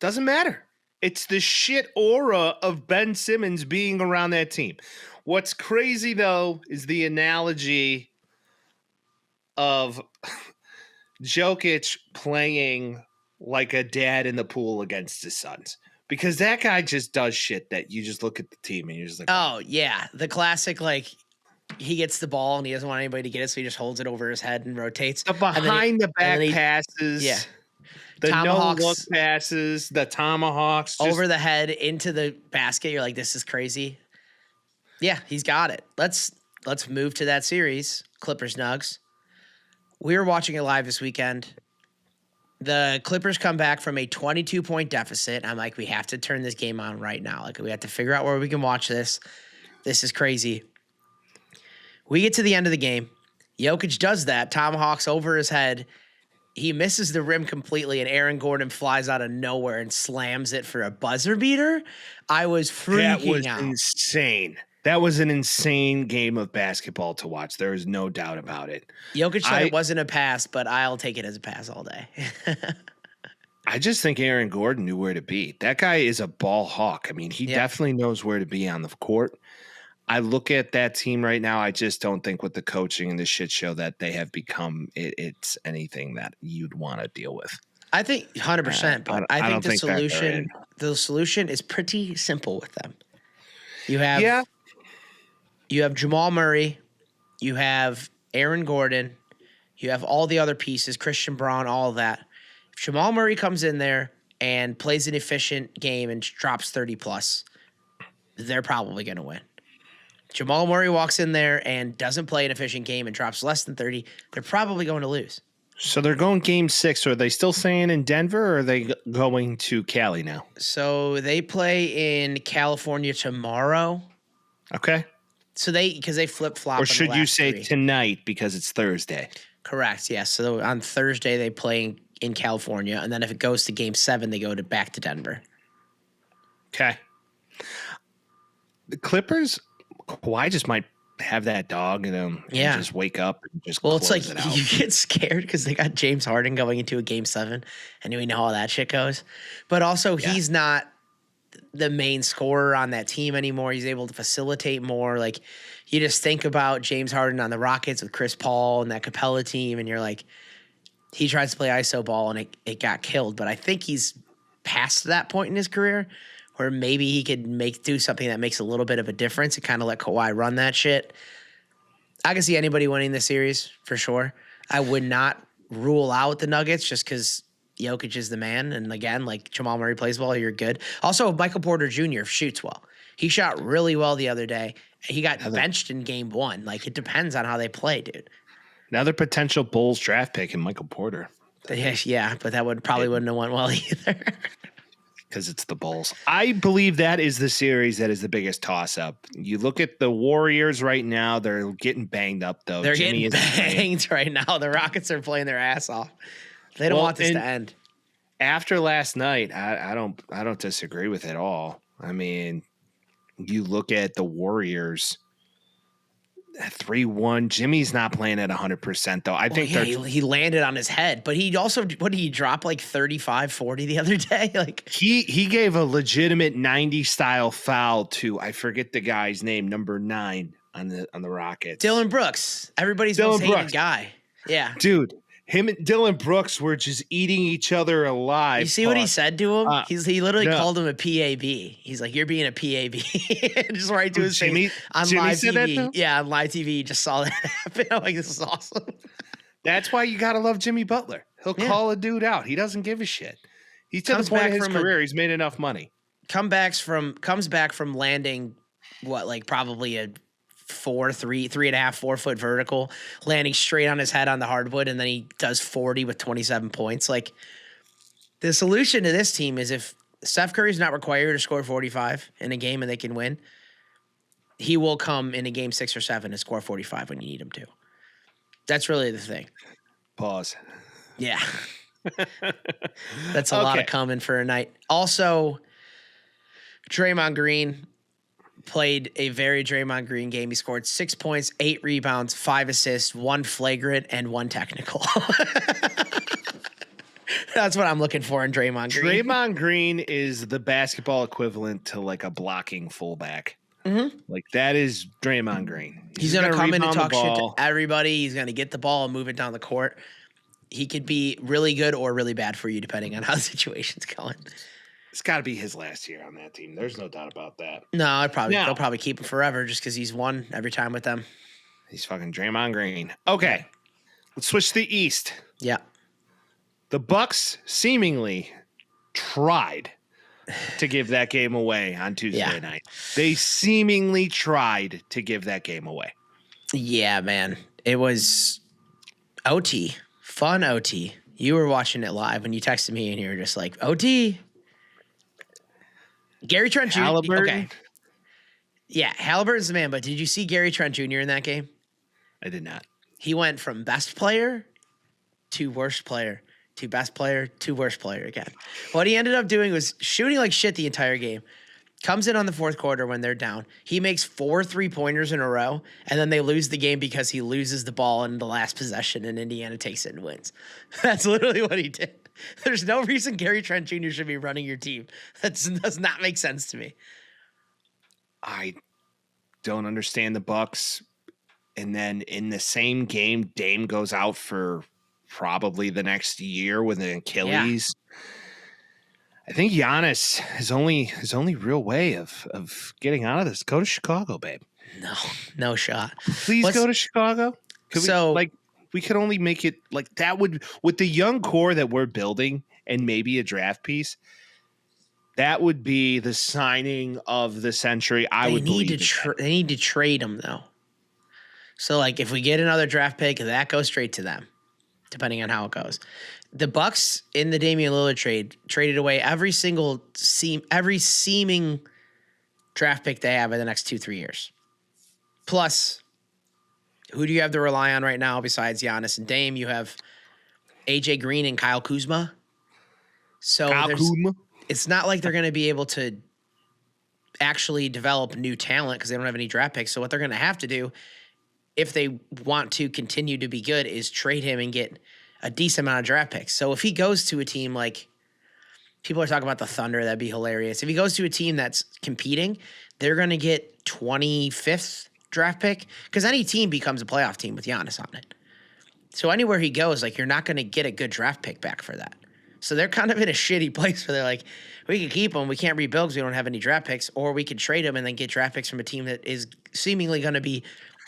Doesn't matter. It's the shit aura of Ben Simmons being around that team. What's crazy, though, is the analogy of Jokic playing like a dad in the pool against his sons. Because that guy just does shit that you just look at the team and you're just like, oh, yeah. The classic, like, he gets the ball and he doesn't want anybody to get it, so he just holds it over his head and rotates. The behind-the-back passes. Yeah. The Tomahawks, no-look passes, the tomahawks. Over the head, into the basket. You're like, this is crazy. Yeah, he's got it. Let's move to that series, Clippers Nugs. We were watching it live this weekend. The Clippers come back from a 22-point deficit. I'm like, we have to turn this game on right now. Like, we have to figure out where we can watch this. This is crazy. We get to the end of the game. Jokic does that. Tomahawks over his head. He misses the rim completely, and Aaron Gordon flies out of nowhere and slams it for a buzzer beater. I was freaking out. That was insane. That was an insane game of basketball to watch. There is no doubt about it. Jokic said it wasn't a pass, but I'll take it as a pass all day. I just think Aaron Gordon knew where to be. That guy is a ball hawk. I mean, he definitely knows where to be on the court. I look at that team right now. I just don't think with the coaching and the shit show that they have become, it's anything that you'd want to deal with. I think 100%, but I think the solution is pretty simple with them. You have Jamal Murray, you have Aaron Gordon, you have all the other pieces, Christian Braun, all of that. If Jamal Murray comes in there and plays an efficient game and drops 30 plus, they're probably going to win. Jamal Murray walks in there and doesn't play an efficient game and drops less than 30, they're probably going to lose. So they're going game 6. Are they still staying in Denver or are they going to Cali now? So they play in California tomorrow. Okay. So because they flip-flop. Or should you say tonight because it's Thursday? Correct, yes. So on Thursday they play in California, and then if it goes to game 7, they go back to Denver. Okay. The Clippers, Kawhi just might have that dog in him and just wake up and just it's like you get scared because they got James Harden going into a game 7, and we know how that shit goes. But also he's not the main scorer on that team anymore. He's able to facilitate more. Like, you just think about James Harden on the Rockets with Chris Paul and that Capella team, and you're like, he tries to play iso ball and it got killed. But I think he's past that point in his career where maybe he could do something that makes a little bit of a difference and kind of let Kawhi run that shit. I can see anybody winning this series for sure. I would not rule out the Nuggets just because Jokic is the man. And again, like, Jamal Murray plays well, you're good. Also, Michael Porter Jr. shoots well. He shot really well the other day. He got benched in game 1. Like, it depends on how they play, dude. Another potential Bulls draft pick in Michael Porter. Yeah, but that wouldn't have went well either. Because it's the Bulls. I believe that is the series that is the biggest toss-up. You look at the Warriors right now; they're getting banged up, though. They're getting banged right now. The Rockets are playing their ass off. They don't want this to end. After last night, I don't disagree with it all. I mean, you look at the Warriors, 3-1. Jimmy's not playing at 100%, though. I think he landed on his head, but he also, what did he drop, like 35, 40 the other day? Like he gave a legitimate 90 style foul to, I forget the guy's name, number 9 on the Rockets. Dylan Brooks, everybody's most hated guy. Yeah. Dude, him and Dylan Brooks were just eating each other alive. You see what he said to him? He literally no. called him a PAB. He's like, "You're being a PAB." Just right to his face on Jimmy live said TV. That to Yeah, on live TV, you just saw that happen. I'm like, this is awesome. That's why you gotta love Jimmy Butler. He'll call a dude out. He doesn't give a shit. He's to the point of his career. He's made enough money. Comes back from landing what, like probably a 3.5, 4 foot vertical, landing straight on his head on the hardwood, and then he does 40 with 27 points. Like, the solution to this team is if Steph Curry's not required to score 45 in a game and they can win, he will come in a game 6 or 7 and score 45 when you need him to. That's really the thing. Pause. Yeah. That's a lot of coming for a night. Also, Draymond Green played a very Draymond Green game. He scored 6 points, 8 rebounds, 5 assists, 1 flagrant, and 1 technical. That's what I'm looking for in Draymond Green. Draymond Green is the basketball equivalent to like a blocking fullback. Mm-hmm. Like, that is Draymond Green. He's going to come in and talk shit to everybody. He's going to get the ball and move it down the court. He could be really good or really bad for you, depending on how the situation's going. It's got to be his last year on that team. There's no doubt about that. No, they'll probably keep him forever just because he's won every time with them. He's fucking Draymond Green. Okay, let's switch to the East. Yeah. The Bucks seemingly tried to give that game away on Tuesday night. They seemingly tried to give that game away. Yeah, man. It was OT. Fun OT. You were watching it live when you texted me and you were just like, OT. Gary Trent Jr. Halliburton. Okay. Yeah, Halliburton's the man, but did you see Gary Trent Jr. in that game? I did not. He went from best player to worst player to best player to worst player again. What he ended up doing was shooting like shit the entire game. Comes in on the fourth quarter when they're down. He makes 4 3-pointers in a row, and then they lose the game because he loses the ball in the last possession, and Indiana takes it and wins. That's literally what he did. There's no reason Gary Trent Jr. should be running your team. That does not make sense to me. I don't understand the Bucks. And then in the same game, Dame goes out for probably the next year with an Achilles. Yeah. I think Giannis, his only real way of getting out of this, go to Chicago, babe. No shot. Please go to Chicago. We could only make it like that would, with the young core that we're building and maybe a draft piece, that would be the signing of the century. They need to trade him though. So like if we get another draft pick, that goes straight to them, depending on how it goes. The Bucks in the Damian Lillard trade traded away every seeming draft pick they have in the next 2-3 years. Plus, who do you have to rely on right now besides Giannis and Dame? You have AJ Green and Kyle Kuzma. So it's not like they're going to be able to actually develop new talent because they don't have any draft picks. So what they're going to have to do, if they want to continue to be good, is trade him and get a decent amount of draft picks. So if he goes to a team like, people are talking about the Thunder, that'd be hilarious. If he goes to a team that's competing, they're going to get 25th draft pick because any team becomes a playoff team with Giannis on it. So anywhere he goes, like, you're not going to get a good draft pick back for that. So they're kind of in a shitty place where they're like, we can keep him. We can't rebuild because we don't have any draft picks, or we could trade him and then get draft picks from a team that is seemingly going to be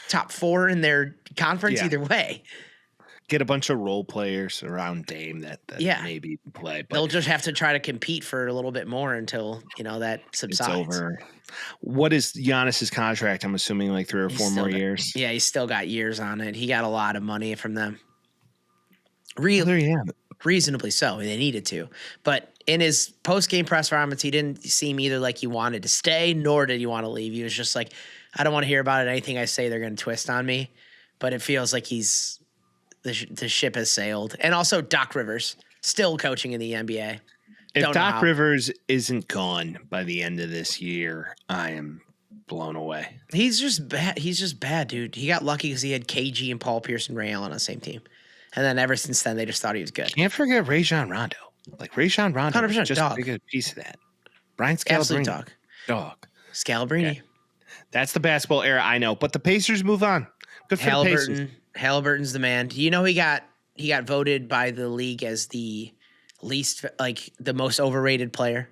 top 4 in their conference either way. Get a bunch of role players around Dame that maybe play. But they'll just have to try to compete for a little bit more until, that subsides. It's over. What is Giannis's contract? I'm assuming like 3 or 4 more years. Yeah, he's still got years on it. He got a lot of money from them. Reasonably so. They needed to. But in his post-game press conference, he didn't seem either like he wanted to stay, nor did he want to leave. He was just like, I don't want to hear about it. Anything I say, they're going to twist on me. But it feels like the ship has sailed. And also Doc Rivers, still coaching in the NBA. If Doc Rivers isn't gone by the end of this year, I am blown away. He's just bad. He's just bad, dude. He got lucky because he had KG and Paul Pierce and Ray Allen on the same team. And then ever since then, they just thought he was good. Can't forget Rajon Rondo. Like Rajon Rondo 100% was just dog. a piece of that. Brian Absolute Scalabrine. Dog. Scalabrine. Okay. That's the basketball era, I know. But the Pacers move on. Good for the Pacers. Halliburton's the man. You know he got voted by the league as the least, like, the most overrated player.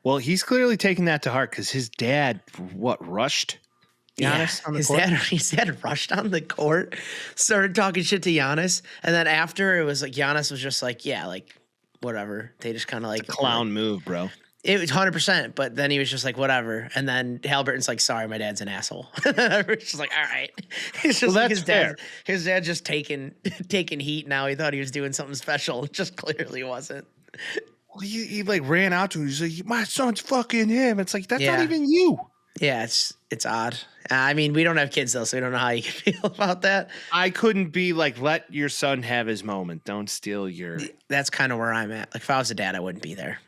Well, he's clearly taking that to heart because his dad, rushed Giannis on the court? His dad rushed on the court, started talking shit to Giannis, and then after it was like Giannis was just like, yeah, like whatever. They just kind of like clown move, bro. It was 100%, but then he was just like, whatever. And then Halliburton's like, sorry, my dad's an asshole. It's just like, all right. It's just like his dad just taking heat now. He thought he was doing something special. It just clearly wasn't. Well, he like ran out to him. He's like, my son's fucking him. It's like, that's not even you. Yeah, it's odd. I mean, we don't have kids though, so we don't know how you can feel about that. I couldn't be like, let your son have his moment. Don't steal your. That's kind of where I'm at. Like if I was a dad, I wouldn't be there.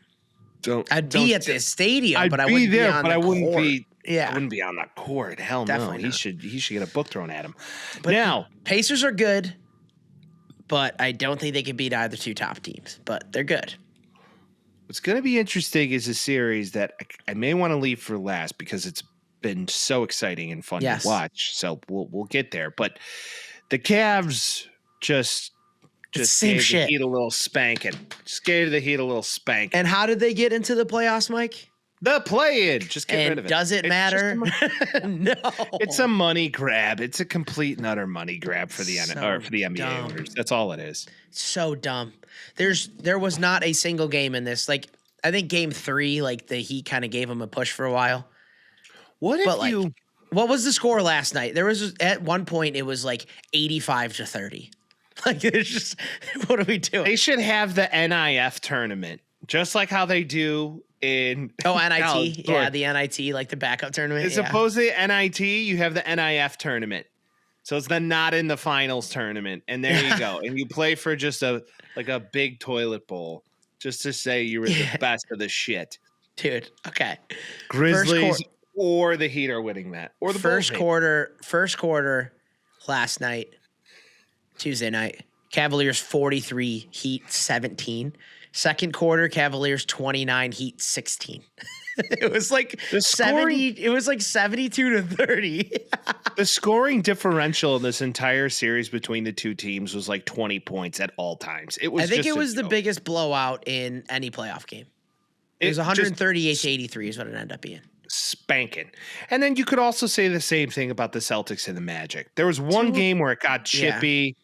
I'd be at the stadium, but I wouldn't be on the court. I wouldn't be on the court. Hell Definitely no. not. He should get a book thrown at him. But now, Pacers are good, but I don't think they can beat either two top teams. But they're good. what's going to be interesting is a series that I may want to leave for last because it's been so exciting and fun to watch. So we'll get there. But the Cavs just gave the Heat a little spanking. Just gave the Heat a little spanking. And how did they get into the playoffs, Mike? The play-in. Just get rid of it. Does it matter? No. It's a money grab. It's a complete and utter money grab for the NBA owners. That's all it is. So dumb. There was not a single game in this. Like I think game 3, like the Heat kind of gave them a push for a while. What was the score last night? There was at one point it was like 85-30. Like it's just what are we doing? They should have the NIF tournament, just like how they do in NIT. Yeah, the NIT, like the backup tournament. As opposed to NIT, you have the NIF tournament. So it's the not in the finals tournament. And there you go. And you play for just a big toilet bowl just to say you were the best of the shit. Dude, okay. Grizzlies or the Heat are winning that. Or the first quarter last night, Tuesday night, Cavaliers 43, Heat 17. Second quarter, Cavaliers 29, Heat 16. It was like 70. It was like 72-30. The scoring differential in this entire series between the two teams was like 20 points at all times. It was. I think it was the biggest blowout in any playoff game. It was 138-83 is what it ended up being. Spanking. And then you could also say the same thing about the Celtics and the Magic. There was one game where it got chippy.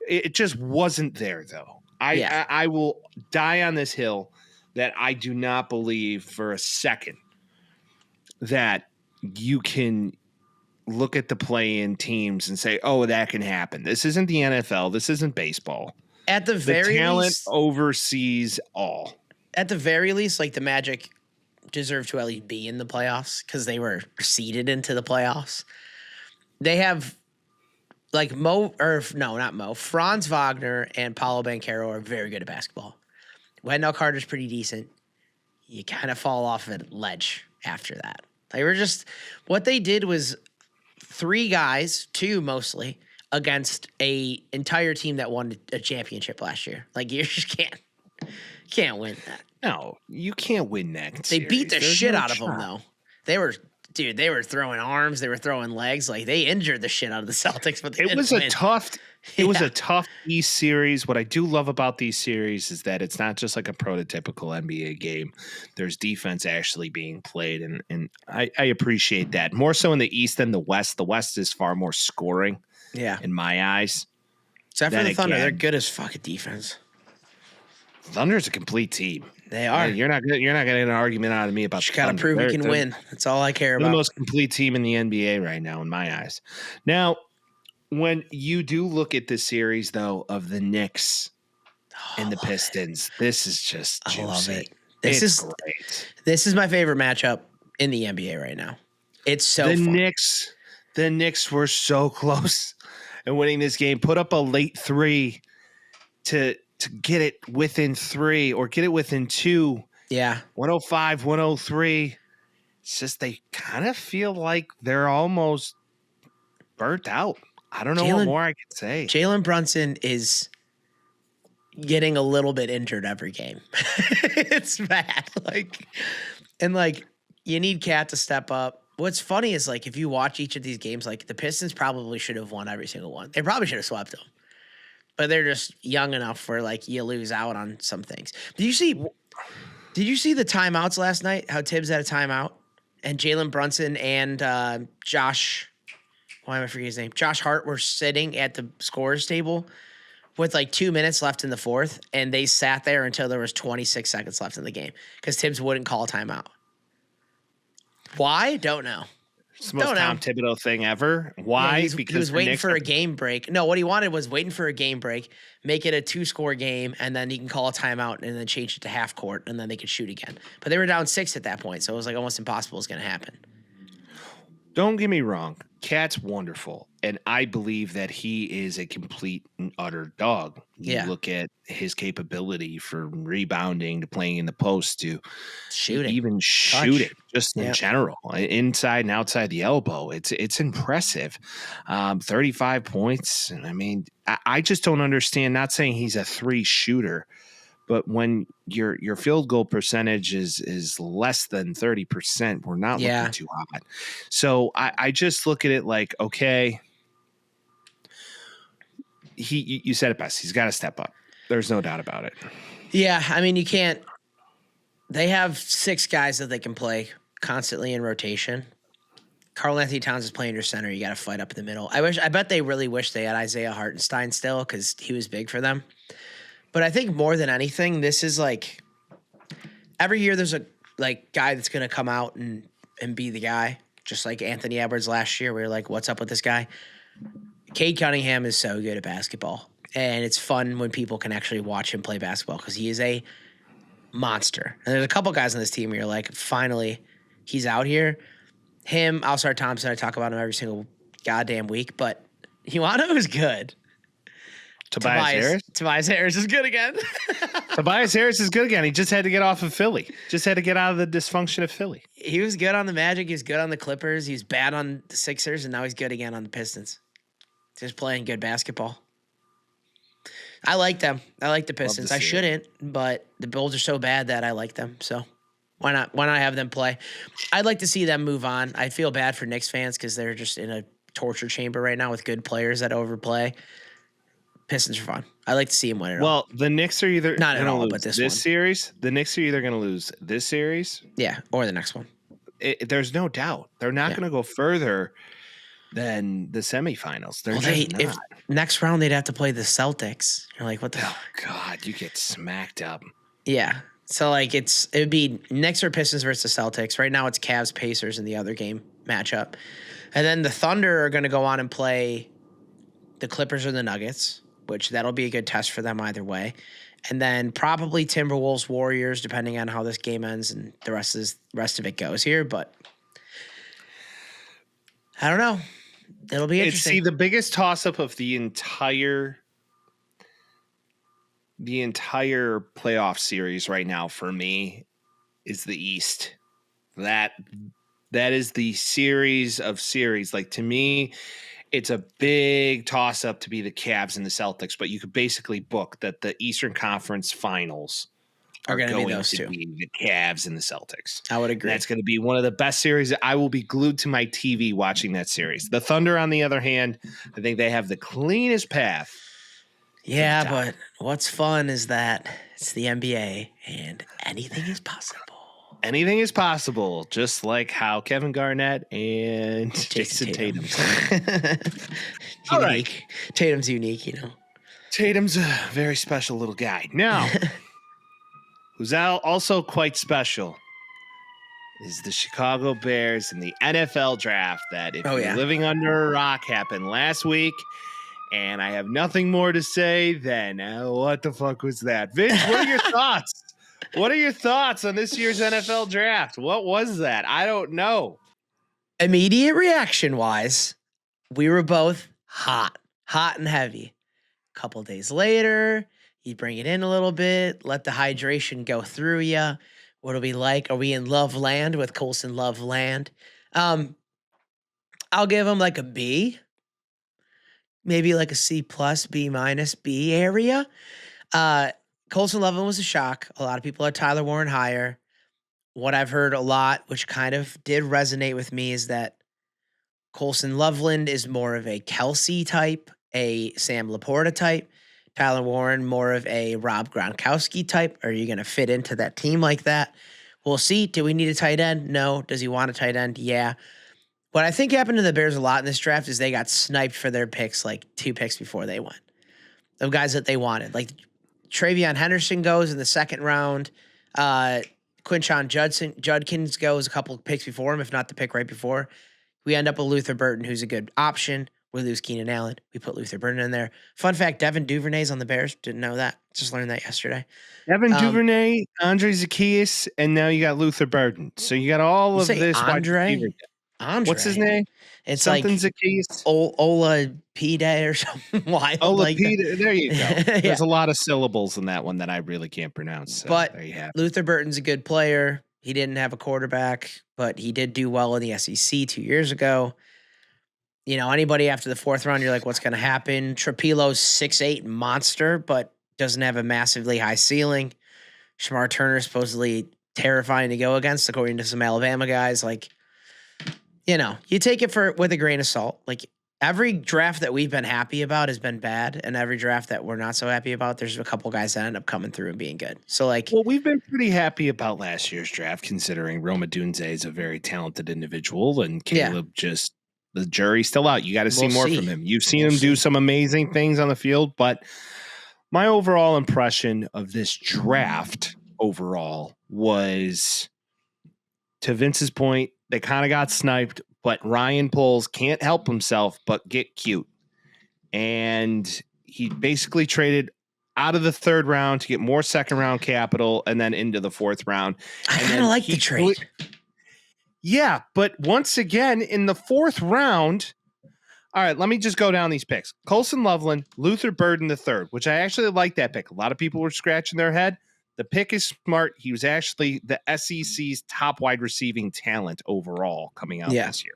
Yeah. It just wasn't there though. I will die on this hill that I do not believe for a second that you can look at the play-in teams and say, oh, that can happen. This isn't the NFL. This isn't baseball. At the very talent least, oversees all. At the very least, like the Magic deserve to at least be in the playoffs because they were seeded into the playoffs. They have like Franz Wagner and Paulo Banchero are very good at basketball. Wendell Carter's pretty decent. You kind of fall off a ledge after that. They were just what they did was 3 guys, 2 mostly, against a entire team that won a championship last year. Like you just can't win that. No, you can't win that. They beat the shit out of them though. They were throwing arms, they were throwing legs, like they injured the shit out of the Celtics, but it was a tough East series. What I do love about these series is that it's not just like a prototypical NBA game. There's defense actually being played, and I appreciate that. More so in the East than the West. The West is far more scoring. Yeah. In my eyes. Except for the Thunder, they're good as fucking defense. Thunder's a complete team. They are. You're not getting an argument out of me about. You got to prove you can win. That's all I care about. The most complete team in the NBA right now, in my eyes. Now, when you do look at the series though of the Knicks and the Pistons, this is just juicy. I love it. This is great. This is my favorite matchup in the NBA right now. It's so fun. The Knicks were so close in winning this game. Put up a late 3 to get it within 3 or get it within 2. Yeah. 105, 103. It's just they kind of feel like they're almost burnt out. I don't know what more I could say. Jalen Brunson is getting a little bit injured every game. It's bad. You need Cat to step up. What's funny is if you watch each of these games, the Pistons probably should have won every single one. They probably should have swept them, but they're just young enough where you lose out on some things. Did you see the timeouts last night? How Tibbs had a timeout and Jalen Brunson and Josh, why am I forgetting his name? Josh Hart were sitting at the scorer's table with 2 minutes left in the fourth, and they sat there until there was 26 seconds left in the game because Tibbs wouldn't call a timeout. Why? Don't know. It's the most Tom Thibodeau thing ever. Why? Yeah, because he was waiting for a game break. No, what he wanted was waiting for a game break, make it a 2-score game, and then he can call a timeout and then change it to half court, and then they could shoot again. But they were down 6 at that point, so it was almost impossible it was going to happen. Don't get me wrong. Cat's wonderful, and I believe that he is a complete and utter dog. You look at his capability for rebounding to playing in the post to shooting, even shooting, just in general, inside and outside the elbow. It's impressive. 35 points. I mean, I just don't understand. Not saying he's a 3 shooter, but when your field goal percentage is less than 30%, we're not looking too hot. So I just look at it okay, you said it best. He's got to step up. There's no doubt about it. Yeah, I mean, you can't. They have 6 guys that they can play constantly in rotation. Karl Anthony Towns is playing your center. You got to fight up in the middle. I bet they really wish they had Isaiah Hartenstein still because he was big for them. But I think more than anything, this is every year there's a guy that's going to come out and be the guy, just like Anthony Edwards last year. We were what's up with this guy? Cade Cunningham is so good at basketball, and it's fun when people can actually watch him play basketball because he is a monster. And there's a couple guys on this team where you're finally, he's out here. Him, Alstar Thompson, I talk about him every single goddamn week, but Juano is good. Tobias Harris is good again. Tobias Harris is good again. He just had to get off of Philly. Just had to get out of the dysfunction of Philly. He was good on the Magic. He was good on the Clippers. He was bad on the Sixers, and now he's good again on the Pistons. Just playing good basketball. I like them. I like the Pistons. I shouldn't, but the Bulls are so bad that I like them. So why not? Why not have them play? I'd like to see them move on. I feel bad for Knicks fans because they're just in a torture chamber right now with good players that overplay. Pistons are fun. I like to see him win it all. Well, the Knicks are either not at all, but this series. The Knicks are either going to lose this series, or the next one. There's no doubt they're not going to go further than the semifinals. They're just not. If next round they'd have to play the Celtics. You're like, what the? Oh God, you get smacked up. Yeah. So it would be Knicks or Pistons versus the Celtics. Right now it's Cavs Pacers in the other game matchup, and then the Thunder are going to go on and play the Clippers or the Nuggets, which that'll be a good test for them either way. And then probably Timberwolves, Warriors, depending on how this game ends and the rest of it goes here. But I don't know. It'll be interesting. See, the biggest toss-up of the entire playoff series right now for me is the East. That is the series of series. To me, it's a big toss-up to be the Cavs and the Celtics, but you could basically book that the Eastern Conference Finals are going to be those two. Be the Cavs and the Celtics. I would agree. And that's going to be one of the best series. I will be glued to my TV watching that series. The Thunder, on the other hand, I think they have the cleanest path. Yeah, but what's fun is that it's the NBA and anything is possible. Anything is possible, just like how Kevin Garnett and Jason Tatum. All right. Tatum's unique, Tatum's a very special little guy. Now, who's also quite special is the Chicago Bears in the NFL draft that, if you're living under a rock, happened last week. And I have nothing more to say than, what the fuck was that? Vince, what are your thoughts? What are your thoughts on this year's NFL draft? What was that? I don't know. Immediate reaction wise, we were both hot and heavy. A couple days later, you bring it in a little bit, let the hydration go through you. What'll be like? Are we in love land with Colson Love land? I'll give him like a B, maybe like a C plus, B minus, B area. Colson Loveland was a shock. A lot of people had Tyler Warren higher. What I've heard a lot, which kind of did resonate with me, is that Colson Loveland is more of a Kelsey type, a Sam Laporta type. Tyler Warren, more of a Rob Gronkowski type. Are you going to fit into that team like that? We'll see. Do we need a tight end? No. Does he want a tight end? Yeah. What I think happened to the Bears a lot in this draft is they got sniped for their picks like 2 picks before they went. The guys that they wanted. Like Travion Henderson goes in the second round. Quinshon Judkins goes a couple of picks before him, if not the pick right before. We end up with Luther Burton, who's a good option. We lose Keenan Allen. We put Luther Burton in there. Fun fact, Devin Duvernay's on the Bears. Didn't know that. Just learned that yesterday. Devin Duvernay, Andre Zacchaeus, and now you got Luther Burton. So you got all of this. Andre? What's his name? It's something like Zacchaeus. Ola Pide or something wild. Ola like Pide. There you go. Yeah. There's a lot of syllables in that one that I really can't pronounce. So but there you have it. Luther Burton's a good player. He didn't have a quarterback, but he did do well in the SEC 2 years ago. You know, anybody after the fourth round, you're like, what's going to happen? Trapilo's 6'8" monster, but doesn't have a massively high ceiling. Shamar Turner is supposedly terrifying to go against, according to some Alabama guys. Like, you know, you take it with a grain of salt. Like, every draft that we've been happy about has been bad, and every draft that we're not so happy about, there's a couple guys that end up coming through and being good. So, like, well, we've been pretty happy about last year's draft, considering Roma Dunze is a very talented individual, and Caleb just the jury's still out. You got to see more from him. You've seen him do some amazing things on the field, but my overall impression of this draft overall was, to Vince's point, they kind of got sniped, but Ryan Poles can't help himself but get cute. And he basically traded out of the third round to get more second round capital and then into the fourth round. I kind of like the trade. Yeah, but once again, in the fourth round, all right, let me just go down these picks. Colson Loveland, Luther Burden III, which I actually like that pick. A lot of people were scratching their head. The pick is smart. He was actually the SEC's top wide receiving talent overall coming out this year.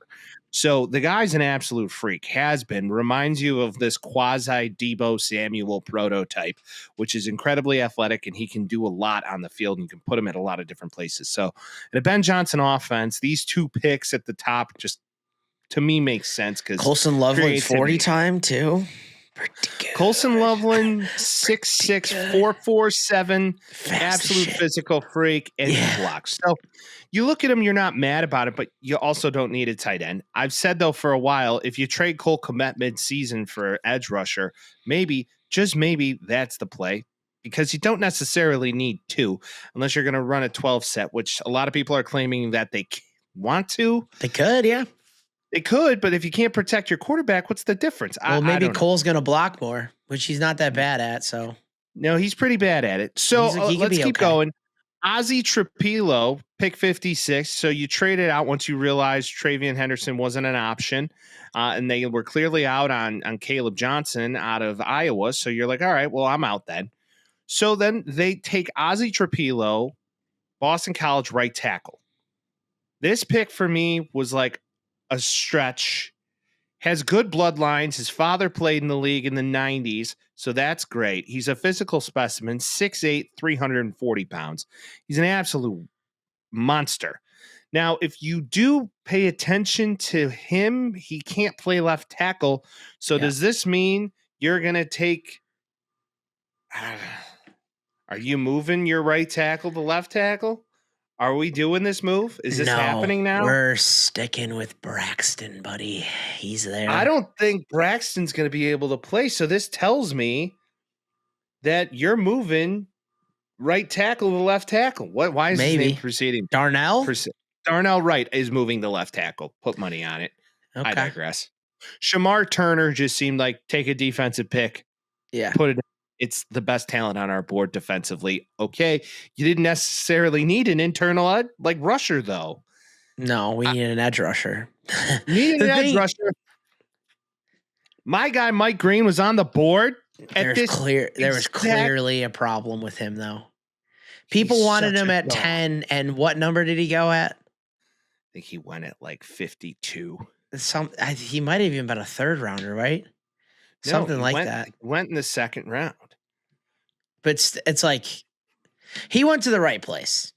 So the guy's an absolute freak, has been, reminds you of this quasi Debo Samuel prototype, which is incredibly athletic, and he can do a lot on the field, and you can put him at a lot of different places. So in a Ben Johnson offense, these two picks at the top just, to me, makes sense. Because Colson Loveland 40 time too. Colson Loveland, 6'6", 447, absolute physical freak, and he blocks. So you look at him, you're not mad about it, but you also don't need a tight end. I've said, though, for a while, if you trade Cole Kmet mid-season for edge rusher, maybe, just maybe, that's the play. Because you don't necessarily need two, unless you're going to run a 12 set, which a lot of people are claiming that they want to. They could, yeah. They could, but if you can't protect your quarterback, what's the difference? Well, maybe Cole's going to block more, which he's not that bad at. So no, he's pretty bad at it. So let's keep going. Ozzie Trapilo, pick 56. So you traded out once you realized Travion Henderson wasn't an option, and they were clearly out on Caleb Johnson out of Iowa. So you're like, all right, well, I'm out then. So then they take Ozzie Trapilo, Boston College right tackle. This pick for me was like a stretch, has good bloodlines. His father played in the league in the 90s, so that's great. He's a physical specimen, 6'8", 340 pounds. He's an absolute monster. Now, if you do pay attention to him, he can't play left tackle. So does this mean you're going to take... Are you moving your right tackle to left tackle? Are we doing this move? Is this happening now? We're sticking with Braxton, buddy. He's there. I don't think Braxton's going to be able to play. So this tells me that you're moving right tackle to left tackle. Why is his name proceeding? Darnell? Darnell Wright is moving the left tackle. Put money on it. Okay. I digress. Shamar Turner just seemed like take a defensive pick. Yeah. Put it. It's the best talent on our board defensively. Okay. You didn't necessarily need an internal like rusher, though. No, we need an edge rusher. Need an edge rusher. My guy, Mike Green, was on the board. There was clearly a problem with him, though. People He's wanted such him a at dog. 10, and what number did he go at? I think he went at like 52. He might have even been a third rounder, right? No, Something he like went, that. he went in the second round. But it's like he went to the right place.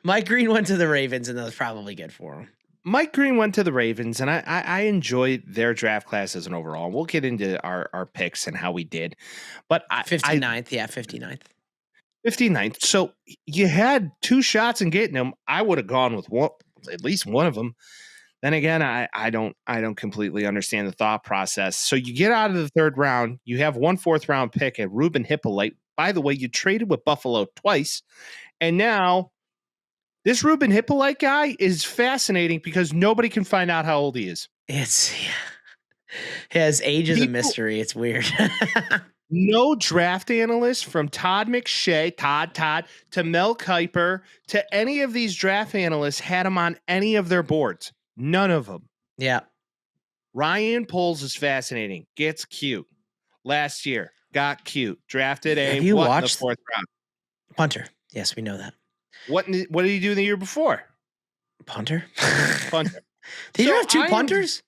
Mike Green went to the Ravens, and that was probably good for him. Mike Green went to the Ravens, and I enjoy their draft class as an overall. We'll get into our picks and how we did. But 59th, 59th. 59th. So you had two shots in getting him. I would have gone with at least one of them. Then again, I don't completely understand the thought process. So you get out of the third round. You have 1 4th round pick at Ruben Hippolyte. By the way, you traded with Buffalo twice, and now this Ruben Hippolyte guy is fascinating because nobody can find out how old he is. His age is a mystery. It's weird. No draft analyst from Todd McShay, Todd, to Mel Kiper, to any of these draft analysts had him on any of their boards. None of them. Yeah. Ryan Poles is fascinating. Gets cute. Last year, got cute. Drafted Have in you the watched 4th round. Punter? Yes, we know that. What did he do the year before? Punter? Punter. Did you have two I am- punters?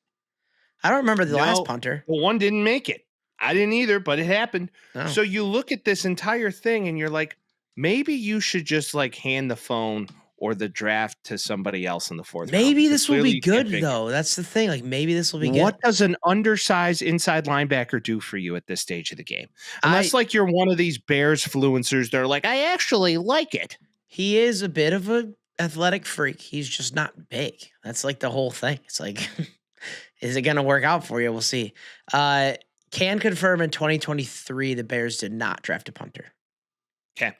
I don't remember the No. last punter. Well, one didn't make it. I didn't either, but it happened. Oh. So you look at this entire thing and you're like, maybe you should just like hand the phone or the draft to somebody else in the 4th round. Maybe because this will clearly be you can't good, figure it. though. That's the thing. Like, maybe this will be good. What does an undersized inside linebacker do for you at this stage of the game? Unless like you're one of these Bears fluencers that are like, I actually like it. He is a bit of a athletic freak. He's just not big. That's like the whole thing. It's like, is it going to work out for you? We'll see. Can confirm in 2023 the Bears did not draft a punter. Okay.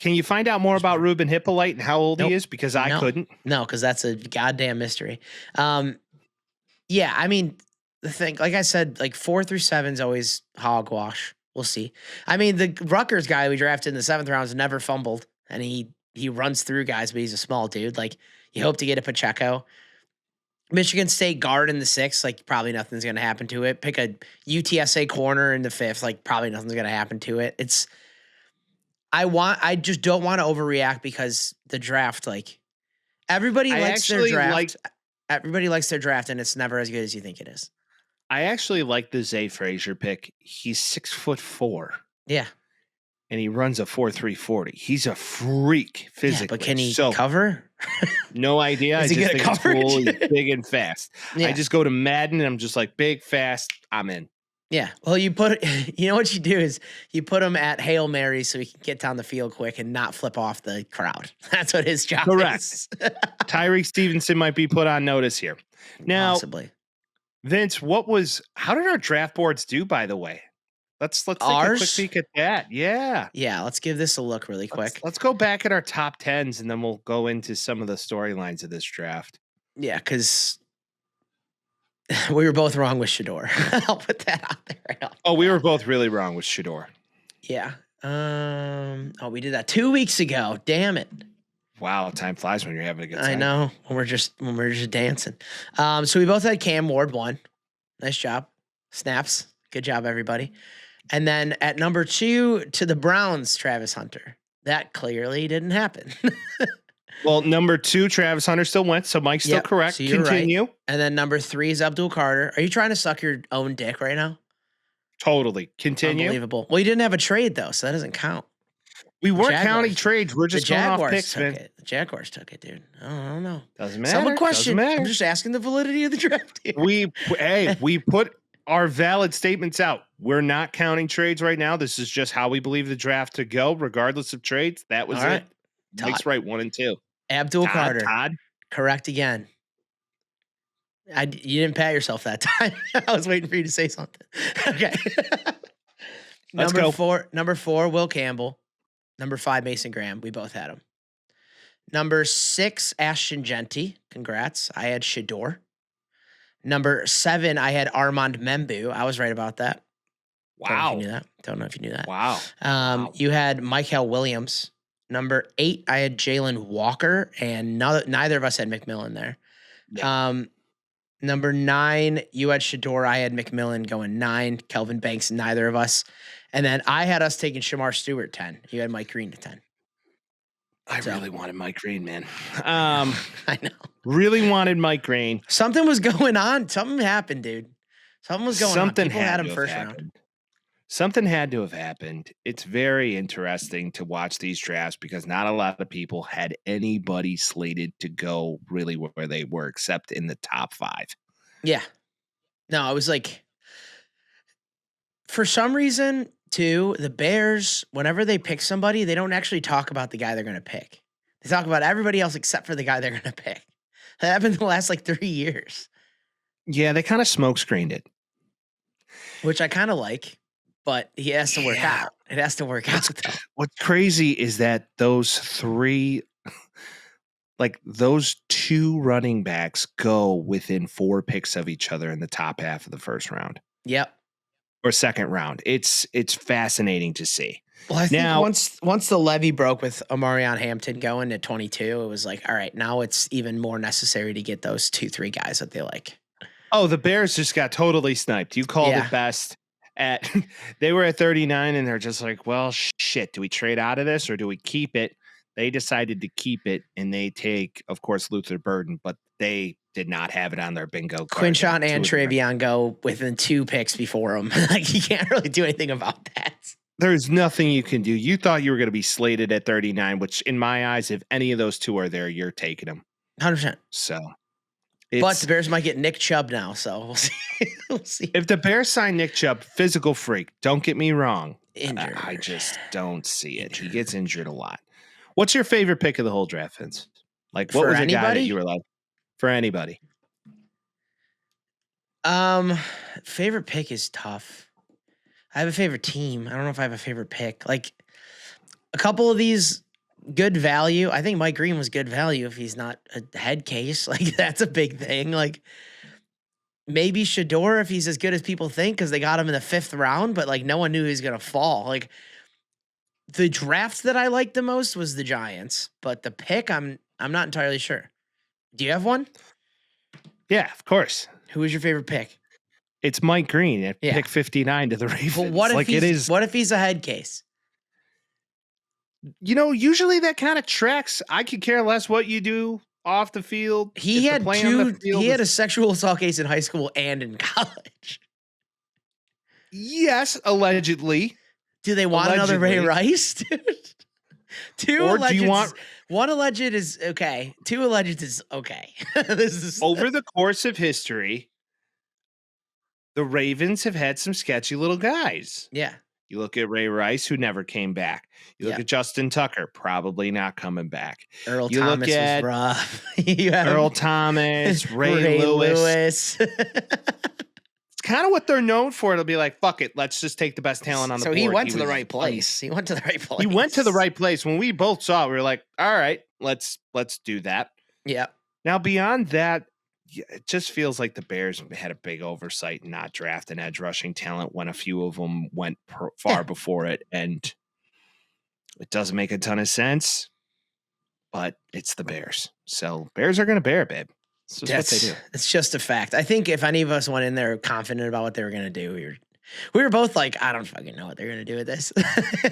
Can you find out more about Ruben Hippolyte and how old he is? Because I couldn't. No, because that's a goddamn mystery. Yeah, I mean, the thing, like I said, like 4 through 7 is always hogwash. We'll see. I mean, the Rutgers guy we drafted in the 7th round has never fumbled, and he runs through guys, but he's a small dude. Like, you hope to get a Pacheco. Michigan State guard in the 6th, like probably nothing's going to happen to it. Pick a UTSA corner in the 5th, like probably nothing's going to happen to it. I just don't want to overreact because the draft, like everybody likes their draft. Everybody likes their draft, and it's never as good as you think it is. I actually like the Zay Frazier pick. He's 6'4". Yeah. And he runs a 4.3 40. He's a freak physically. Yeah, but can he cover? No idea. Is he I just good think at it's cool. coverage? He's big and fast. Yeah. I just go to Madden and I'm just like big, fast. I'm in. Yeah. Well, you know what you do is you put him at Hail Mary so he can get down the field quick and not flip off the crowd. That's what his job is. Tyreek Stevenson might be put on notice here. Now, possibly. Vince, how did our draft boards do, by the way? Let's take a quick peek at that. Yeah. Yeah, let's give this a look really quick. Let's go back at our top 10s and then we'll go into some of the storylines of this draft. Yeah, because we were both wrong with Shador. I'll put that out there right now. Oh, we were both really wrong with Shador. Yeah. We did that 2 weeks ago. Damn it. Wow, time flies when you're having a good time. I know. When we're just dancing. So we both had Cam Ward 1. Nice job. Snaps. Good job, everybody. And then at number 2 to the Browns, Travis Hunter. That clearly didn't happen. Well, number 2, Travis Hunter still went, so Mike's still correct. So you're Continue. Right. And then number 3 is Abdul Carter. Are you trying to suck your own dick right now? Totally. Continue. Unbelievable. Well, you didn't have a trade, though, so that doesn't count. We weren't counting trades. We're just going off picks, man. The Jaguars took it, dude. I don't know. Doesn't matter. Someone question. Doesn't matter. I'm just asking the validity of the draft here. We put our valid statements out. We're not counting trades right now. This is just how we believe the draft to go, regardless of trades. That was it. Mike's right, 1 and 2. Abdul Carter. Todd. Correct again. You didn't pat yourself that time. I was waiting for you to say something. Okay. Let's go. Number 4, Will Campbell. Number 5, Mason Graham. We both had him. Number 6, Ashton Genty. Congrats. I had Shador. Number 7, I had Armand Membu. I was right about that. Wow. Don't know if you knew that. Wow. You had Michael Williams. Number 8, I had Jalen Walker, and neither of us had McMillan there. Yeah. Number 9, you had Shador. I had McMillan going 9. Kelvin Banks, neither of us. And then I had us taking Shamar Stewart 10. You had Mike Green to 10. I really wanted Mike Green, man. I know. Really wanted Mike Green. Something was going on. Something happened, dude. Something was going on. People had him first round. Something had to have happened. It's very interesting to watch these drafts because not a lot of people had anybody slated to go really where they were, except in the top 5. Yeah. No, I was like, for some reason, too, the Bears, whenever they pick somebody, they don't actually talk about the guy they're going to pick. They talk about everybody else except for the guy they're going to pick. That happened in the last 3 years. Yeah, they kind of smoke screened it. Which I kind of like, but he has to work out. It has to work out, though. What's crazy is that those 3, those 2 running backs go within 4 picks of each other in the top half of the first round. Yep. Or second round. It's fascinating to see. Well, I think once the levy broke with Omarion Hampton going at 22, it was like, all right, now it's even more necessary to get those 2-3 guys that they like. Oh, the Bears just got totally sniped. You called it best. They were at 39, and they're just like, well, shit, do we trade out of this or do we keep it? They decided to keep it, and they take, of course, Luther Burden, but they did not have it on their bingo card. Quinshon and Travion go within 2 picks before him. You can't really do anything about that. There's nothing you can do. You thought you were going to be slated at 39, which in my eyes, if any of those 2 are there, you're taking them. 100%. So, but the Bears might get Nick Chubb now, so we'll see. We'll see. If the Bears sign Nick Chubb, physical freak, don't get me wrong. Injured. I just don't see it. He gets injured a lot. What's your favorite pick of the whole draft, Vince? What for was anybody? A guy that you were like for anybody? Favorite pick is tough. I have a favorite team. I don't know if I have a favorite pick. A couple of these good value. I think Mike Green was good value if he's not a head case. That's a big thing. Maybe Shador if he's as good as people think because they got him in the 5th round, but no one knew he was gonna fall. The draft that I liked the most was the Giants, but the pick I'm not entirely sure. Do you have one? Yeah, of course. Who was your favorite pick? It's Mike Green at pick 59 to the Ravens. Well, what if he's a head case? Usually that kind of tracks. I could care less what you do off the field. He had a sexual assault case in high school and in college. Yes, allegedly. Do they want another Ray Rice, dude? 2 alleged. 1 alleged is okay. 2 alleged is okay. This is over the course of history. The Ravens have had some sketchy little guys. Yeah. You look at Ray Rice, who never came back. You look at Justin Tucker, probably not coming back. Earl Thomas was rough. Earl Thomas, Ray Lewis. It's kind of what they're known for. It'll be like, fuck it, let's just take the best talent on the board. So he went to the right place. He went to the right place. When we both saw it, we were like, all right, let's do that. Yeah. Now, beyond that, it just feels like the Bears had a big oversight in not drafting edge rushing talent when a few of them went far before it. And it doesn't make a ton of sense, but it's the Bears. So Bears are going to bear, babe. That's what they do. It's just a fact. I think if any of us went in there confident about what they were going to do, we were both like, I don't fucking know what they're going to do with this.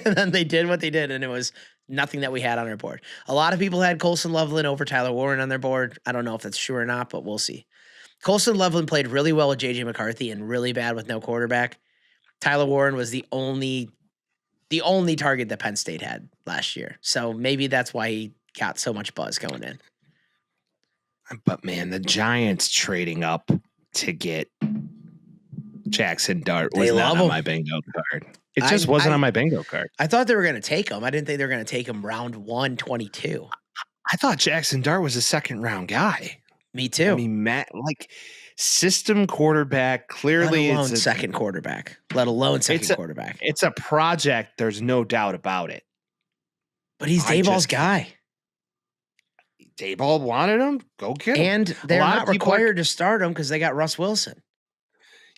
And then they did what they did, and it was nothing that we had on our board. A lot of people had Colson Loveland over Tyler Warren on their board. I don't know if that's true or not, but we'll see. Colson Loveland played really well with J.J. McCarthy and really bad with no quarterback. Tyler Warren was the only target that Penn State had last year. So maybe that's why he got so much buzz going in. But man, the Giants trading up to get Jackson Dart was not on my bingo card. It just wasn't on my bingo card. I thought they were going to take him. I didn't think they were going to take him round 122. I thought Jackson Dart was a 2nd round guy. Me too. I mean, Matt, system quarterback, clearly let alone second quarterback. Let alone second quarterback. It's a project. There's no doubt about it. But he's Dayball's guy. Dayball wanted him. Go get him. And they're not required to start him because they got Russ Wilson.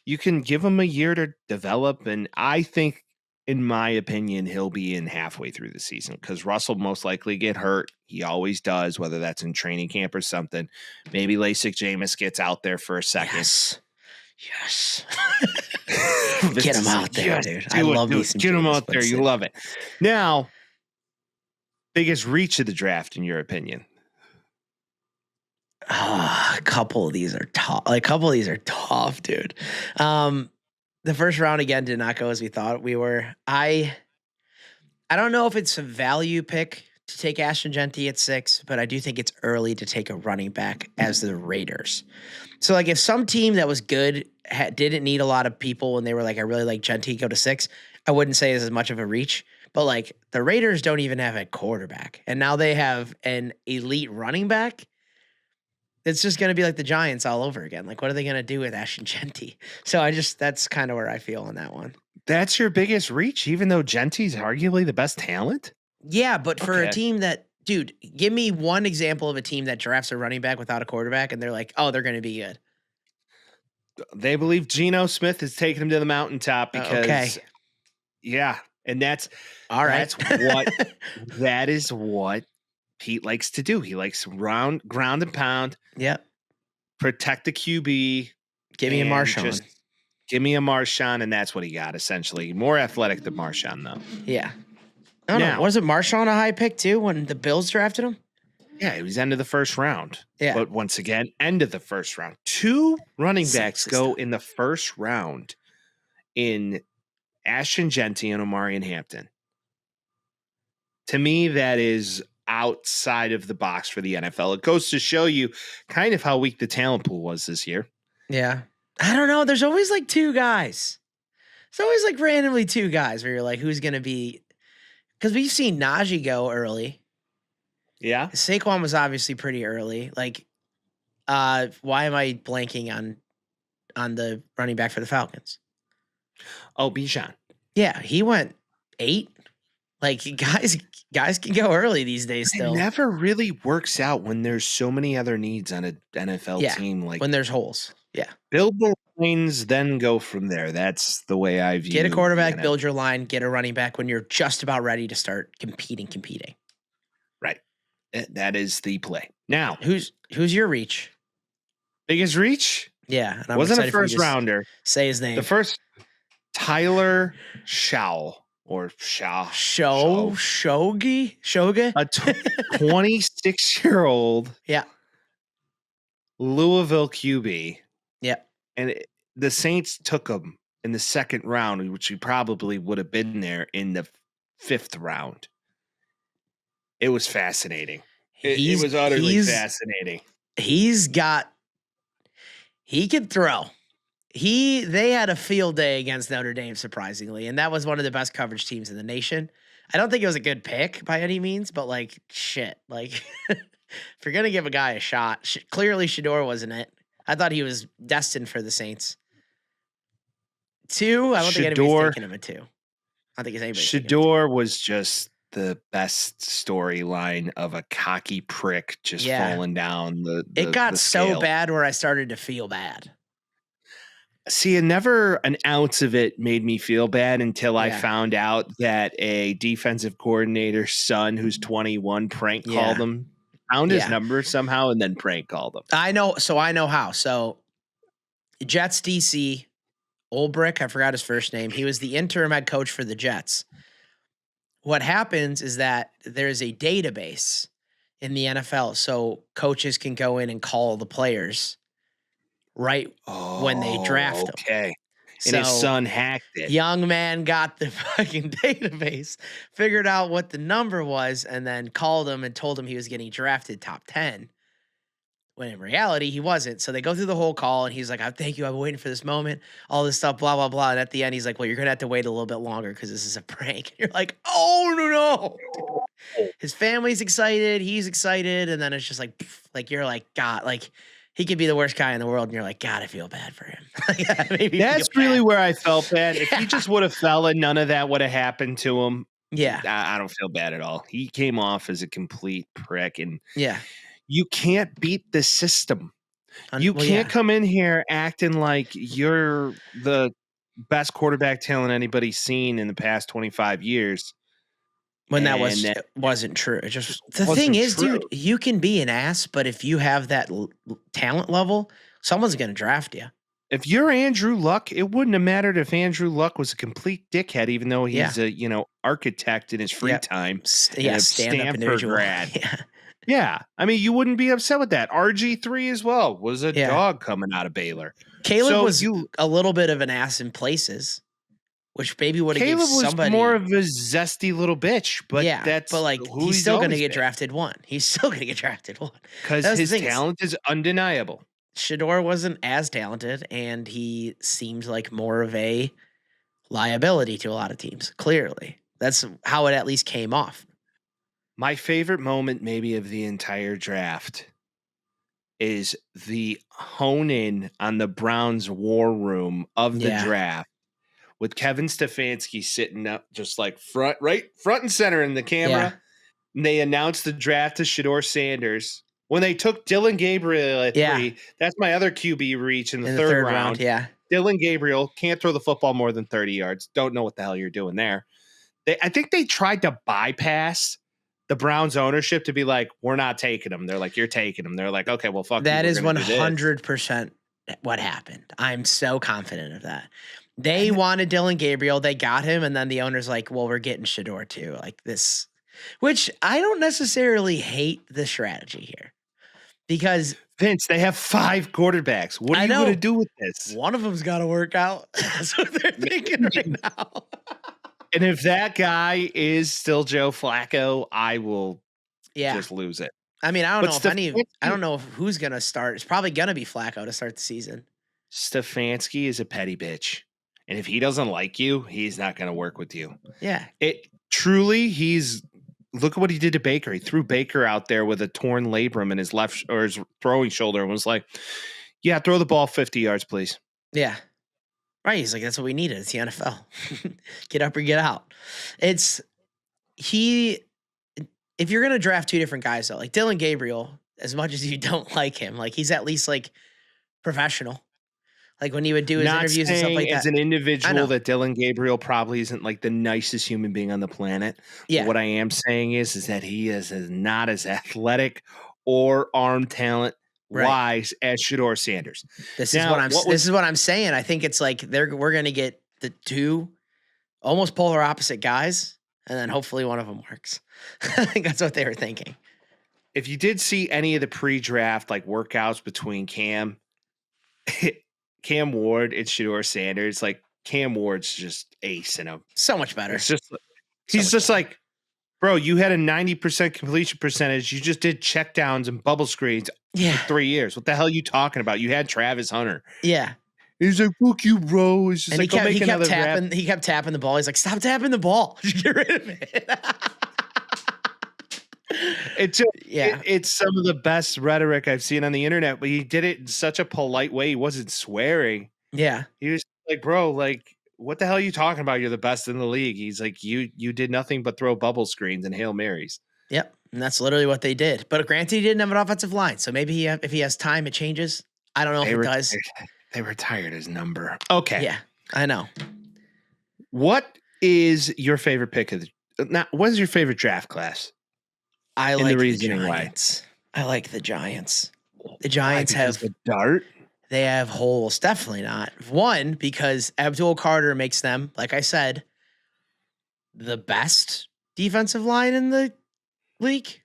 You can give him a year to develop, and I think, in my opinion, he'll be in halfway through the season because Russ will most likely get hurt. He always does, whether that's in training camp or something. Maybe LASIK Jameis gets out there for a second. Yes. Get him out there, dude. I love these. Get him out there. You love it. Now, biggest reach of the draft, in your opinion? A couple of these are tough, dude. The first round again did not go as we thought we were. I don't know if it's a value pick to take Ashton Genty at 6, but I do think it's early to take a running back as the Raiders. So, like, if some team that was good didn't need a lot of people and they were like, I really like Genty, go to 6, I wouldn't say it's as much of a reach. But, like, the Raiders don't even have a quarterback, and now they have an elite running back. It's just going to be like the Giants all over again. Like, what are they going to do with Ashton Genty? So that's kind of where I feel on that one. That's your biggest reach, even though Genty's arguably the best talent? Yeah, but for a team that, dude, give me one example of a team that drafts a running back without a quarterback and they're like, oh, they're going to be good. They believe Geno Smith is taking them to the mountaintop because, yeah, and that's all right. That is what Pete likes to do. He likes ground and pound. Yep. Protect the QB. Give me a Marshawn. Give me a Marshawn, and that's what he got, essentially. More athletic than Marshawn, though. Yeah. I don't know. Wasn't Marshawn a high pick, too, when the Bills drafted him? Yeah, it was end of the first round. Yeah. But once again, end of the first round. 2 running backs go in the first round in Ashton Genty and Omarion Hampton. To me, that is outside of the box for the NFL. It goes to show you kind of how weak the talent pool was this year. Yeah. I don't know. There's always like 2 guys. It's always like randomly 2 guys where you're like, who's going to be... Because we've seen Najee go early. Yeah. Saquon was obviously pretty early. Like, why am I blanking on the running back for the Falcons? Oh, Bijan. Yeah, he went 8. Like, guys can go early these days still. It never really works out when there's so many other needs on an NFL team. Like when there's holes. Yeah. Build the lines, then go from there. That's the way I view it. Get a quarterback, build your line, get a running back when you're just about ready to start competing. Right. That is the play. Now, who's your reach? Biggest reach? Yeah. And wasn't a first rounder. Say his name. The first, Tyler Shough. Or Shoga? A 26-year-old Louisville QB. Yeah. And the Saints took him in the second round, which he probably would have been there in the 5th round. It was fascinating. It was utterly fascinating. He could throw. They had a field day against Notre Dame, surprisingly, and that was one of the best coverage teams in the nation. I don't think it was a good pick by any means, but like, shit. Like, if you're going to give a guy a shot, clearly Shador wasn't it. I thought he was destined for the Saints. 2, I don't think anybody's thinking him at 2. I don't think it's anybody. Shador was just the best storyline of a cocky prick just falling down It got the so scale. bad where I started to feel bad. See, and never an ounce of it made me feel bad until I found out that a defensive coordinator's son who's 21 prank called him, found his number somehow, and then prank called him. I know how. So Jets DC, Ulbrich, I forgot his first name. He was the interim head coach for the Jets. What happens is that there's a database in the NFL, so coaches can go in and call the players when they draft them. Okay. And his son hacked it. Young man got the fucking database, figured out what the number was, and then called him and told him he was getting drafted top 10. When in reality, he wasn't. So they go through the whole call, and he's like, thank you, I've been waiting for this moment, all this stuff, blah, blah, blah. And at the end, he's like, well, you're going to have to wait a little bit longer because this is a prank. And you're like, oh, no. His family's excited. He's excited. And then it's just like, you're like, God, like, he could be the worst guy in the world, and you're like, God, I feel bad for him. That's really where I felt bad. If he just would have fell and none of that would have happened to him, I don't feel bad at all. He came off as a complete prick, and you can't beat the system. You can't come in here acting like you're the best quarterback talent anybody's seen in the past 25 years. When that wasn't true. It just the thing is, dude, you can be an ass, but if you have that talent level, someone's going to draft you. If you're Andrew Luck, it wouldn't have mattered if Andrew Luck was a complete dickhead, even though he's a architect in his free time and a stand-up Stanford individual. grad. Yeah. Yeah, I mean, you wouldn't be upset with that. RG3 as well was a dog coming out of Baylor. Caleb was a little bit of an ass in places, which maybe would have given somebody. Caleb was more of a zesty little bitch, but he's still going to get drafted one. He's still going to get drafted one because his talent is undeniable. Shedeur wasn't as talented, and he seemed like more of a liability to a lot of teams. Clearly, that's how it at least came off. My favorite moment, maybe, of the entire draft is the hone in on the Browns' war room of the draft with Kevin Stefanski sitting up just like front and center in the camera. Yeah. And they announced the draft to Shedeur Sanders. When they took Dylan Gabriel at 3, that's my other QB reach in the third round. Yeah. Dylan Gabriel can't throw the football more than 30 yards. Don't know what the hell you're doing there. I think they tried to bypass the Browns ownership to be like, we're not taking him. They're like, you're taking him. They're like, okay, well, fuck. That is 100% what happened. I'm so confident of that. They wanted Dylan Gabriel. They got him. And then the owner's like, well, we're getting Shedeur too. Like this, which I don't necessarily hate the strategy here because Vince, they have 5 quarterbacks. What are you going to do with this? One of them's got to work out. That's what they're thinking right now. And if that guy is still Joe Flacco, I will just lose it. I mean, I don't know who's going to start. It's probably going to be Flacco to start the season. Stefanski is a petty bitch. And if he doesn't like you, he's not going to work with you. Yeah. Look at what he did to Baker. He threw Baker out there with a torn labrum in his left or his throwing shoulder and was like, yeah, throw the ball 50 yards, please. Yeah. Right. He's like, that's what we needed. It's the NFL. Get up or get out. If you're going to draft 2 different guys, though, like Dylan Gabriel, as much as you don't like him, like he's at least like professional. Like when he would do his interviews and stuff like that. As an individual, that Dylan Gabriel probably isn't like the nicest human being on the planet. Yeah. But what I am saying is that he is not as athletic or arm talent wise as Shedeur Sanders. This is what I'm saying. I think it's like we're going to get the 2 almost polar opposite guys, and then hopefully one of them works. I think that's what they were thinking. If you did see any of the pre-draft like workouts between Cam Ward and Shedeur Sanders, like Cam Ward's just acing him. So much better. It's just he's just like, bro, you had a 90% completion percentage. You just did checkdowns and bubble screens for 3 years. What the hell are you talking about? You had Travis Hunter. Yeah. He's like, fuck you, bro. He's just and like, he kept tapping the ball. He's like, stop tapping the ball. Get rid of it. It's some of the best rhetoric I've seen on the internet, but he did it in such a polite way. He wasn't swearing. Yeah. He was like, bro, like, what the hell are you talking about? You're the best in the league. He's like, you did nothing but throw bubble screens and Hail Marys. Yep. And that's literally what they did. But granted, he didn't have an offensive line. So maybe if he has time, it changes. I don't know if it does. They retired his number. Okay. Yeah, I know. What is your favorite pick of what is your favorite draft class? I like the Giants. I like the Giants. The Giants have the dart. They have holes. Definitely not. One, because Abdul Carter makes them, like I said, the best defensive line in the league,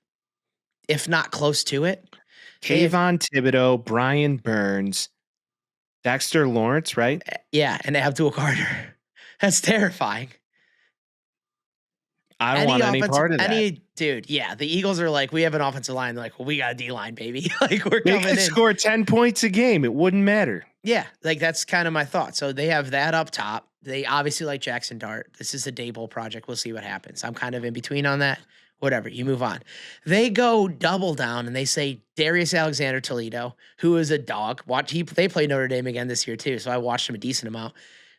if not close to it. Kayvon Thibodeau, Brian Burns, Dexter Lawrence, right? Yeah, and Abdul Carter. That's terrifying. I don't want any part of that. Dude, yeah. The Eagles are like, we have an offensive line. They're like, well, we got a D-line, baby. Like, we're coming in. They could score 10 points a game. It wouldn't matter. Yeah, like that's kind of my thought. So they have that up top. They obviously like Jackson Dart. This is a Daboll project. We'll see what happens. I'm kind of in between on that. Whatever, you move on. They go double down and they say Darius Alexander Toledo, who is a dog. They play Notre Dame again this year too, so I watched him a decent amount.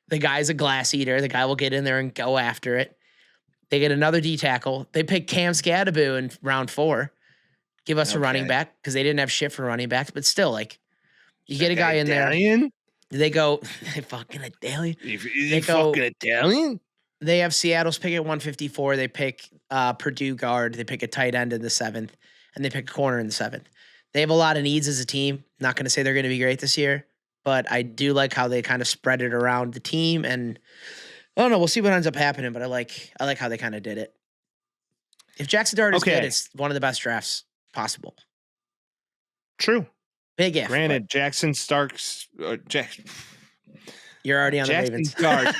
The guy's a glass eater. The guy will get in there and go after it. They get another D tackle. They pick Cam Scadaboo in round 4. Give us a running back because they didn't have shit for running backs, but still, like, you get a guy in there. They go, they fucking Italian. Fucking Italian? They have Seattle's pick at 154. They pick Purdue guard. They pick a tight end in the 7th, and they pick a corner in the 7th. They have a lot of needs as a team. Not going to say they're going to be great this year, but I do like how they kind of spread it around the team. And I don't know. We'll see what ends up happening, but I like how they kind of did it. If Jackson Dart is good, it's one of the best drafts possible. True. Big if. Granted, Jackson Starks. You're already on Jackson the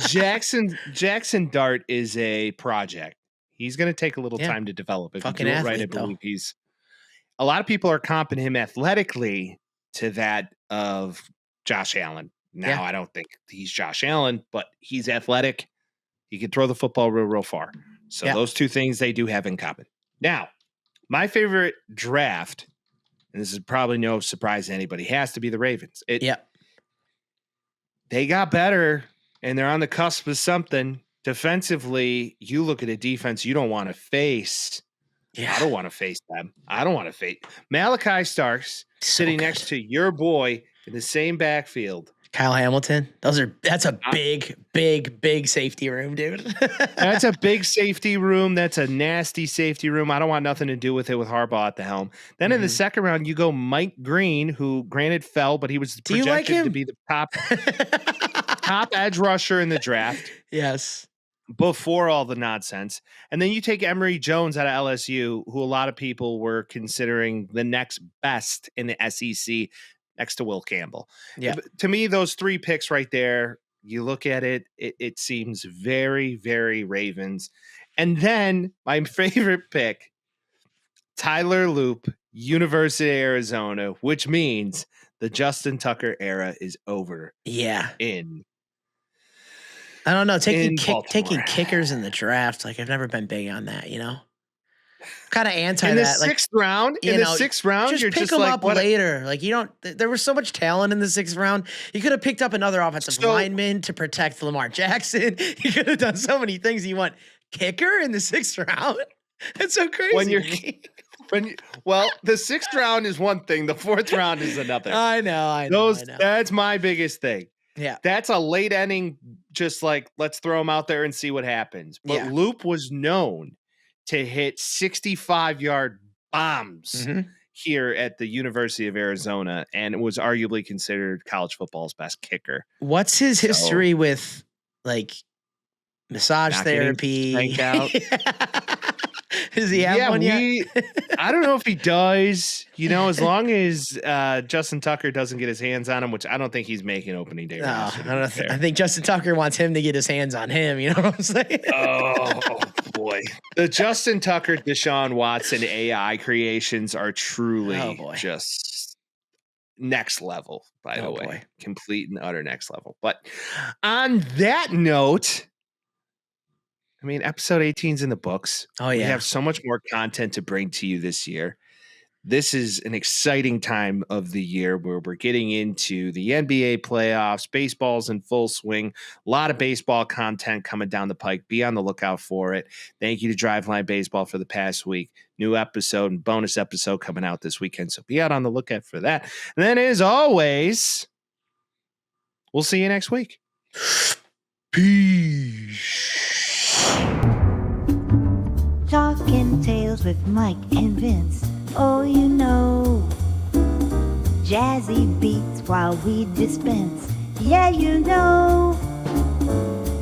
Ravens. Jackson Dart is a project. He's going to take a little time to develop. If Fucking you do it athlete, right, I though. believe he's. A lot of people are comping him athletically to that of Josh Allen. Now, I don't think he's Josh Allen, but he's athletic. He can throw the football real far. So those two things they do have in common. Now, my favorite draft, and this is probably no surprise to anybody, has to be the Ravens. They got better, and they're on the cusp of something. Defensively, you look at a defense you don't want to face. Yeah. I don't want to face them. I don't want to face Malachi Starks sitting next to your boy in the same backfield. Kyle Hamilton. That's a big safety room, dude. That's a big safety room. That's a nasty safety room. I don't want nothing to do with it with Harbaugh at the helm. Then in the second round, you go Mike Green, who granted fell, but he was projected to be the top edge rusher in the draft. Yes. Before all the nonsense. And then you take Emory Jones out of LSU, who a lot of people were considering the next best in the SEC next to Will Campbell. Yeah. To me, those three picks right there, you look at it, it seems very, very Ravens. And then my favorite pick, Tyler Loop, University of Arizona, which means the Justin Tucker era is over. Yeah. I don't know. Taking kickers in the draft, like I've never been big on that, you know? Kind of anti in the that. Sixth round, in the sixth round, just you're pick just them like, up later. Like you don't. There was so much talent in the sixth round. You could have picked up another offensive lineman to protect Lamar Jackson. You could have done so many things. You want kicker in the sixth round? That's so crazy. Well, the sixth round is one thing. The fourth round is another. I know. That's my biggest thing. Yeah, that's a late inning. Just like let's throw him out there and see what happens. But Loop was known to hit 65-yard bombs here at the University of Arizona, and it was arguably considered college football's best kicker. What's his history with like massage therapy? Does he have one yet? I don't know if he does. You know, as long as Justin Tucker doesn't get his hands on him, which I don't think he's making opening day. No, I think Justin Tucker wants him to get his hands on him. You know what I'm saying? Oh boy, the Justin Tucker, Deshaun Watson AI creations are truly just next level. By the way, complete and utter next level. But on that note, I mean, episode 18 is in the books. Oh, yeah. We have so much more content to bring to you this year. This is an exciting time of the year where we're getting into the NBA playoffs. Baseball's in full swing. A lot of baseball content coming down the pike. Be on the lookout for it. Thank you to Driveline Baseball for the past week. New episode and bonus episode coming out this weekend. So be out on the lookout for that. And then, as always, we'll see you next week. Peace. Talking tales with Mike and Vince. Oh, you know, jazzy beats while we dispense. Yeah, you know.